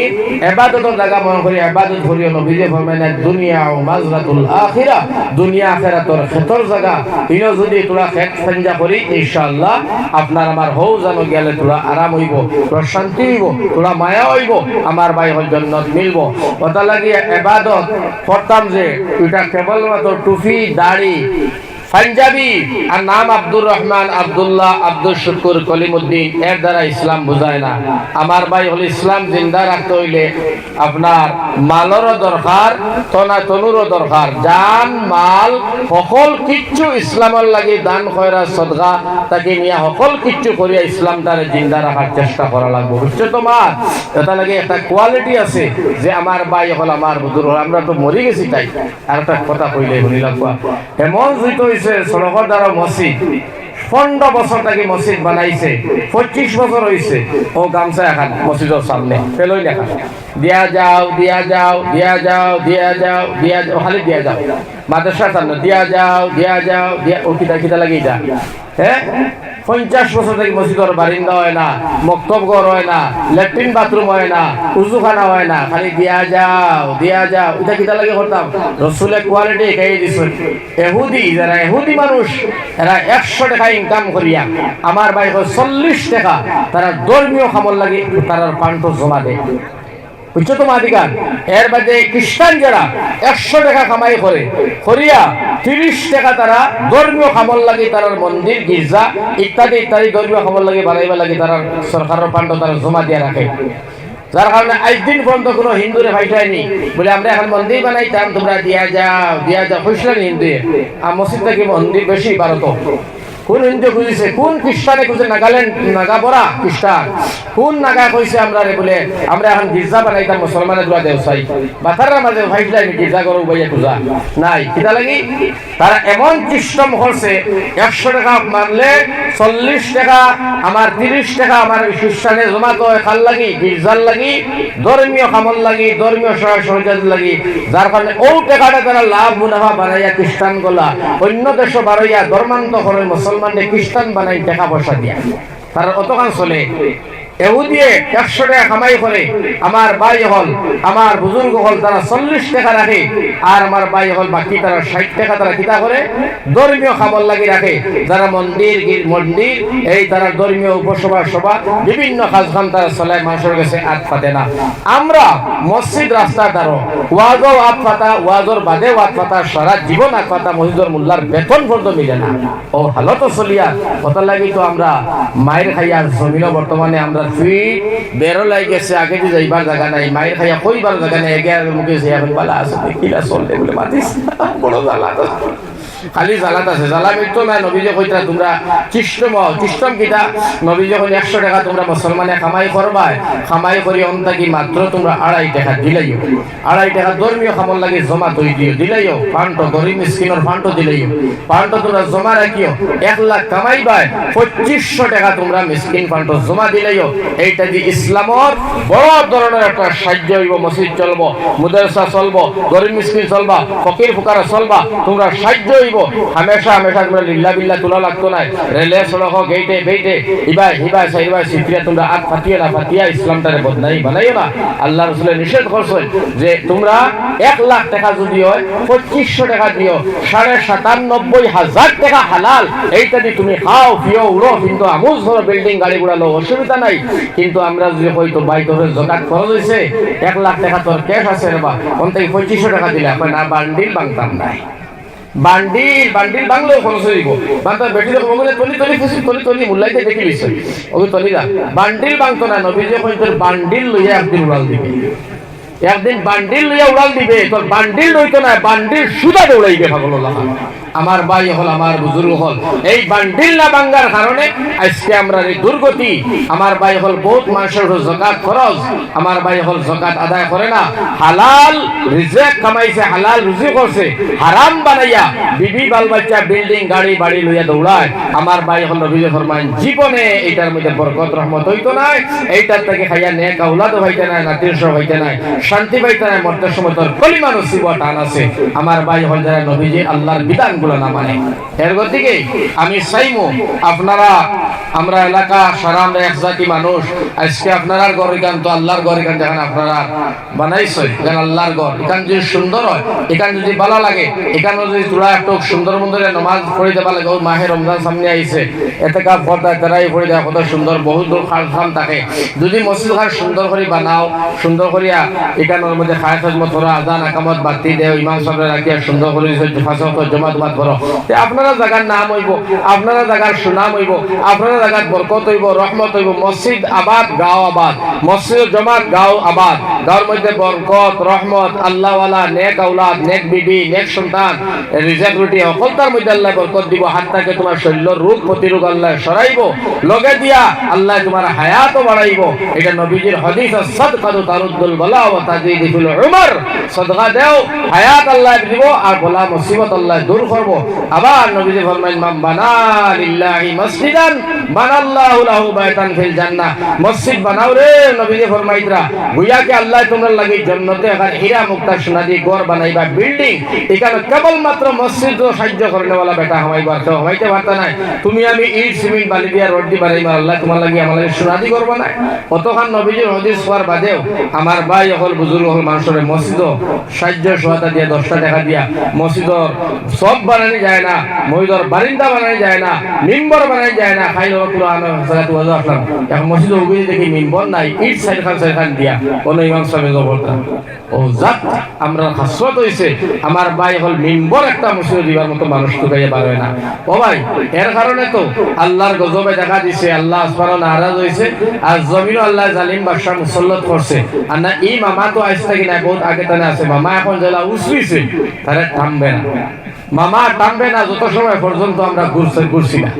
ইবাদতের জায়গা মন করিয়া ইবাদত করিয়া নবীজি ফরমাইলেন দুনিয়া ও মাজরাতুল আখিরা দুনিয়া আখিরাতের খেতর জায়গা ইনো যদি তোরা খেত ফাঞ্জা করি ইনশাআল্লাহ আপনার আমার হও জানো গেলে তোরা আরাম হইব তোরা শান্তি হইব তোরা মায়া হইব আমার ভাই হল জান্নাত মিলব কথা লাগিয়া ইবাদত করতাম যে এটা কেবলমাত্র টুপি দাড়ি পাঞ্জাবি আর নাম আব্দুর রহমান আব্দুল্লাহ আব্দুল শুকুর কলিমুদ্দিন এর দ্বারা ইসলাম বুঝায় না আমার ভাই হল ইসলাম জিন্দা রাখতে হইলে আপনার মালেরও দরকার তনুরও দরকার জান মাল সকল কিচ্ছু ইসলামের লাগি দান খয়রা সদকা তাকে নিয়ে সকল কিচ্ছু করিয়া ইসলামটারে জিন্দা রাখার চেষ্টা করা লাগবে বুঝছো তোমার এটা লাগে একটা কোয়ালিটি আছে যে আমার ভাই হল আমার বুজুর্গ আমরা তো মরে গেছি তাই আর একটা কথা কইলে শুনি লাগবা এমন জুইত সড়কের দ্বারা মসজিদ 15 বছর থেকে মসজিদ বানাইছে 25 বছর হয়েছে ও গামছা এখন মসজিদের সামনে পেলই লেখা দিয়া যাও দিয়া যাও দিয়া যাও দিয়া যাও দিয়া যাও, খালি দিয়া যাও। মাদ্রাসার সামনে দিয়া যাও দিয়া যাও দিয়া, ও কিতা কিতা লাগে এটা, হ্যাঁ 50 বছর থেকে মসজিদের বারিন্দা হয় না, মক্তব ঘর হয় না, ল্যাট্রিন বাথরুম হয় না, উজুখানা হয় না, খালি দিয়া যাও দিয়া যাও। এটা কিতা লাগে করতাম? রসুলের কোয়ালিটি খাইয়ে দিচ্ছেন। এহুদি যারা এহুদি মানুষ, এরা 100 টাকা ইনকাম করিয়া আমার ভাই 40 টাকা তারা ধর্মীয় খামর লাগে তারা পান্ট জমা দেয়, বুঝছো তো মাদিকার। এর বাদে খ্রিস্টান যারা 100 টাকা কামাই করে করিয়া 30 টাকা তারা ধর্মীয় খামর লাগে, তারা মন্দির গির্জা ইত্যাদি ইত্যাদি ধর্মীয় খামর লাগে বানাইবা লাগে, তারা সরকারের পান্ড তারা জমা দিয়ে রাখে। যার কারণে আজ দিন পর্যন্ত কোনো হিন্দুরে ভাইটাইনি বলে আমরা এখন মন্দির বানাইতাম, তোমরা দিয়া যাও দিয়া যাও খুঁজলেন হিন্দু। আর মসজিদ থেকে মন্দির বেশি ভারত। কোন হিন্দু খুঁজেছে, কোন খ্রিস্টানে খুঁজে? নাগাল্যান্ড নাগা বড়া খ্রিস্টান কোন নাগা কইছে আমরা রে বলে আমরা এখন গির্জা বানাইতাম মুসলমানের দোয়া দেও চাই, বাতাররা মাঝে ভাইলাই গির্জা করো বাইয়া পূজা নাই। কিতা লাগি তারা এমন সিস্টেম করছে, 100 টাকা মানলে 40 টাকা আমার 30 টাকা আমার খ্রিস্টানে জমা তো খাল লাগি, গির্জার লাগি, ধর্মীয় খামল লাগি, ধর্মীয় সহযোগ লাগি। যার কারণে ও টাকাটা তারা লাভ মুনাফা বানাইয়া খ্রিস্টান গুলা অন্য দেশ বাড়াইয়া ধর্মান্তকরণ মুসলমানকে খ্রিস্টান বানাই টাকা পয়সা দিয়া তার অতখান চলে। এহুদিয়ে 100 টাকা কামাই করে, আমার ভাই হল আমার বুজুর্গ হল তারা 40 টাকা রাখে, আর আমার ভাই হল বাকি তারা 60 টাকা তারা কিতা করে ধর্মীয় খাবার লাগি রাখে। যারা মন্দির মন্দির এই তারা ধর্মীয় উপসভা সভা বিভিন্ন কাজকাম তারা চলায়, মানুষের কাছে আত পাতে না। আমরা মসজিদ রাস্তা দ্বারা ওয়াজও আত পাতা, ওয়াজর বাদে আত পাতা, সারা জীবন আত পাতা, মসজিদের মোল্লার বেতন পর্যন্ত মিলে না। ও হালত চলিয়া কথা লাগি তো আমরা মায়ের খাইয়ার জমিনও বর্তমানে আমরা বেরো লাই গেছে, আগে যে যাইবার জায়গা নাই, মায়ের খাইয়া কইবার জায়গা নাই, এগে মুখে সে এখন বালা আছে কিলা চলতে বলে মাতিস বড় জ্বালা খালি জ্বালাত আছে। জ্বালা মৃত্যু নাই। নবীজে কইতা তোমরা চিষ্টম কিতা নবী যখন 100 টাকা তোমরা মুসলমানে কামাই করবা, কামাই করি অন্তাকি মাত্র তোমরা 2.5 টাকা দিলাইও, 2.5 টাকা ধর্মীয় খামর লাগে জমা তৈ দিও, দিলাইও পান্ট গরিব মিসকিনের পান্ট দিলাইও, পান্ট তোমরা জমা রাখিও। 1 লাখ কামাইবা 2500 টাকা তোমরা মিসকিন পান্ট জমা দিলাইও। এইটা যে ইসলামর বড় ধরনের একটা সাহায্য হইব। মসজিদ চলব, মাদ্রাসা চলব, গরিব মিসকিন চলবা, ফকির ফুকারা চলবা, তোমরা সাহায্য হইব। হামেশা হামেশা তোমরা লিল্লা বিল্লা তোলা লাগতো না। রেলে সড়ক গেইটে বেইটে ইবা হিবা সাইবা সিত্রিয়া তোমরা আত ফাটিয়া না ফাটিয়া ইসলামটারে বদনাই বানাইও না। আল্লাহ রাসূল নিষেধ করছেন যে তোমরা 1 লাখ টাকা যদি হয় 2500 টাকা দিও, 97,500 টাকা হালাল। এইটা দিয়ে তুমি খাও পিও উড়ো, কিন্তু আমুজ ধরো বিল্ডিং গাড়ি গুড়ালো অসুবিধা নাই। কিন্তু আমরা যদি হয়তো বাই তোর জকাত খরচ হয়েছে 1 লাখ টাকা তোর ক্যাশ আছে রে বা কোন থেকে 2500 টাকা দিলে আপনার না বান্ডিল বাংতাম নাই। বান্ডিল বান্ডিল বাংলাও খরচ হইব। বাংলা বেটি যখন মনে তলি মূল্যাইতে দেখি লিছে ওই তলিরা বান্ডিল বাংতো না। নবী যখন তোর বান্ডিল লইয়া একদিন উড়াল দিবে, একদিন বান্ডিল লইয়া উড়াল দিবে, তোর বান্ডিল লইতো না, বান্ডিল সুদা দৌড়াইবে পাগল। আমার ভাই হল আমার বুজুর্গ হল এই বান্ডিল না বাঙ্গার কারণে আজকে আমরা এই দুর্গতি। আমার ভাই হল বহুত মানুষের যাকাত খরচ, আমার ভাই হল যাকাত আদায় করে না। হালাল রিজিক কামাইছে, হালাল রুজি করছে, হারাম বানাইয়া বিবি বাল বাচ্চা বিল্ডিং গাড়ি বাড়ি লইয়া দৌড়ায়। আমার ভাই হল নবীজি ফরমান জীবনে এইটার মধ্যে বরকত রহমত হইতো না। এইটার থেকে খাইয়া নেক আওলাদ হইতে নাই, নাতির সহ হইতে নাই, শান্তি পাইতে নাই। মরতে সময় তোর কলিমা নসিব টান আছে। আমার ভাই হল যারা নবীজি আল্লাহর বিধান না মানে এর গতিকে আমি চাইমু আপনারা আমরা এলাকা সারা আমরা এক জাতি মানুষ। আজকে আপনার ঘর এখান তো আল্লাহর ঘর, এখান যেখানে আপনারা বানাইছে যেন আল্লাহর ঘর, এখান যদি সুন্দর হয়, এখান যদি ভালো লাগে, এখানে যদি তোরা একটু সুন্দর মন্দিরে নামাজ পড়ে দেওয়া লাগে। ওই মাহে রমজান সামনে আইছে, এতে কাপ পর্দায় তারাই পড়ে দেওয়া কত সুন্দর, বহুত দূর খাম থাকে। যদি মসজিদ ঘর সুন্দর করে বানাও, সুন্দর করিয়া এখানের মধ্যে খায় খজমত ধরো, আজান আকামত বাতি দেও, ইমাম সাহেব রাখিয়া সুন্দর করে জমা জমা করো, আপনারা জায়গার নাম হইব, আপনারা জায়গার সুনাম হইব, আপনারা জায়গার বরকত হইব, রহমত হইব। মসজিদ আবাদ, গাঁও আবাদ, মসজিদ জমাত গাঁও আবাদ, গাঁওর মধ্যে বরকত রহমত, আল্লাহওয়ালা নেক আওলাদ, নেক বিবি, নেক সন্তান, রিজিক রুটি সকলটার মধ্যে আল্লাহ বরকত দিব। হাতটাকে তোমার শরীরের রোগ প্রতিরোগ আল্লাহ সরাইব, লগে দিয়া আল্লাহ তোমার হায়াতও বাড়াইব। এটা নবীজির হাদিস, সাদকাতু তারুদ্দুল বালা ওয়া তাজিদুল উমর। সাদকা দেও, হায়াত আল্লাহ দিব, আর বলা মুসিবত আল্লাহ দূর করব। করব আবার নবীজি ফরমাইলেন মান বানা লিল্লাহি মসজিদান বানাল্লাহু লাহু বাইতান ফিল জান্নাহ মসজিদ বানাও রে নবীজি ফরমাইতরা গুয়াকে আল্লাহ তোমরা লাগি জান্নাতে এখন হীরা মুক্তা সোনা দিয়ে ঘর বানাইবা বিল্ডিং এখানে কেবল মাত্র মসজিদ সাহায্য করনেওয়ালা বেটা হমাইবার তো হমাইতে পারতা নাই তুমি আমি ইট সিমেন্ট বালি দিয়া রড দি বানাইবা আল্লাহ তোমার লাগি আমার লাগি সোনা দি করবা না কতখান নবীজির হাদিস পড়ার বাদেও আমার ভাই হল বুজুর্গ হল মানুষের মসজিদ সাহায্য সহায়তা দিয়া 10টা টাকা দিয়া মসজিদর সব বানানো যায় না মসজিদর বারিন্দা বানানো যায় না মিম্বর বানানো যায় না খাইল কুরআন সালাতু ওয়াজ আসলাম এখন মসজিদ উবি দেখি মিম্বর নাই ইট সাইড দিয়া কোন ইমাম সাহেব বলতা ও জাত আমরা হাসরত হইছে আমার ভাই হল মিম্বর একটা মসজিদ দিবার মতো মানুষ তো গায়ে বার হয় না ও ভাই এর কারণে তো আল্লাহর গজবে দেখা দিছে আল্লাহ সুবহানাহু নারাজ হইছে আর জমিনও আল্লাহ জালিম বাদশা মুসল্লত করছে আর না এই মামা তো আইছে কি না বহুত আগে তানে আছে মামা এখন জেলা উসরিছে তারে থামবে না মামা থামবে না যত সময় পর্যন্ত আমরা ঘুরছি না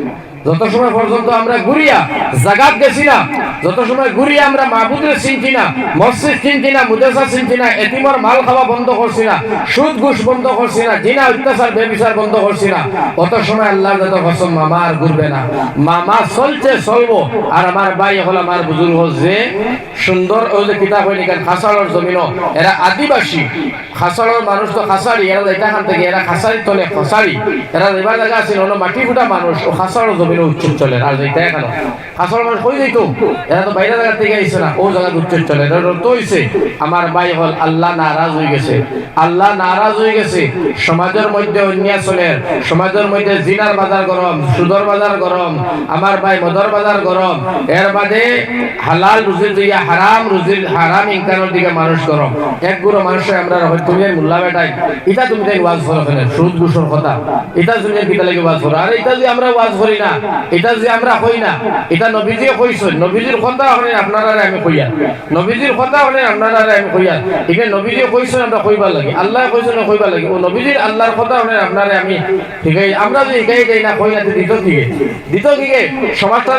যত সময় পর্যন্ত আমরা ঘুরিয়া জাগাত গেছি না যত সময় ঘুরিয়া আমরা মাহবুদের চিনছি না মসজিদ চিনছি না মুদেসা চিনছি না এতিমর মাল খাওয়া বন্ধ করছি না সুদ ঘুষ বন্ধ করছি না জিনা অত্যাচার বেবিচার বন্ধ করছি না অত সময় আল্লাহ যত কসম মামা আর ঘুরবে না মামা চলছে চলবো আর আমার ভাই হল আমার বুজুর্গ যে সুন্দর ওই যে কিতাব হয়ে নিকেন খাসাড়ের জমিন এরা আদিবাসী খাসাড়ের মানুষ তো খাসাড়ি এরা এখান থেকে এরা খাসাড়ি তলে খাসাড়ি এরা এবার জায়গা আছে অন্য মাটি ফুটা মানুষ ও খাসাড়ের জমিন উচ্চুর চলে আর যেটা এখানে খাসাড়ের মানুষ কই যাইতো এরা তো বাইরে জায়গা থেকে আইছে না ও জায়গা উচ্চুর চলে এটা তো হইছে আমার ভাই হল আল্লাহ নারাজ হয়ে গেছে আল্লাহ নারাজ হয়ে গেছে সমাজের মধ্যে অন্যায় চলে সমাজের মধ্যে জিনার বাজার গরম সুদর বাজার গরম আমার ভাই মদর বাজার গরম এর বাদে হালাল রুজির দিয়া হারাম রুজির হারাম ইনকামের দিকে মানুষ গরম এক গুরু মানুষের আমরা তুমি মোল্লা বেটাই এটা তুমি তাই ওয়াজ করো ফেলে সুদ ঘুষের কথা এটা তুমি কিতা লাগে ওয়াজ করো আর এটা যে আমরা ওয়াজ করি না এটা যে আমরা কই না এটা নবীজি কইছেন নবীজির কথা হলে আপনারা আমি কইয়া নবীজির কথা হলে আপনারা আমি কইয়া ঠিক আছে নবীজি কইছেন আমরা কইবার লাগে আল্লাহ কইছেন কইবার লাগে ও নবীজির আল্লাহর কথা হলে আপনারা আমি ঠিক আছে আমরা যে একাই দেই না কই না দিত কি সমাজটা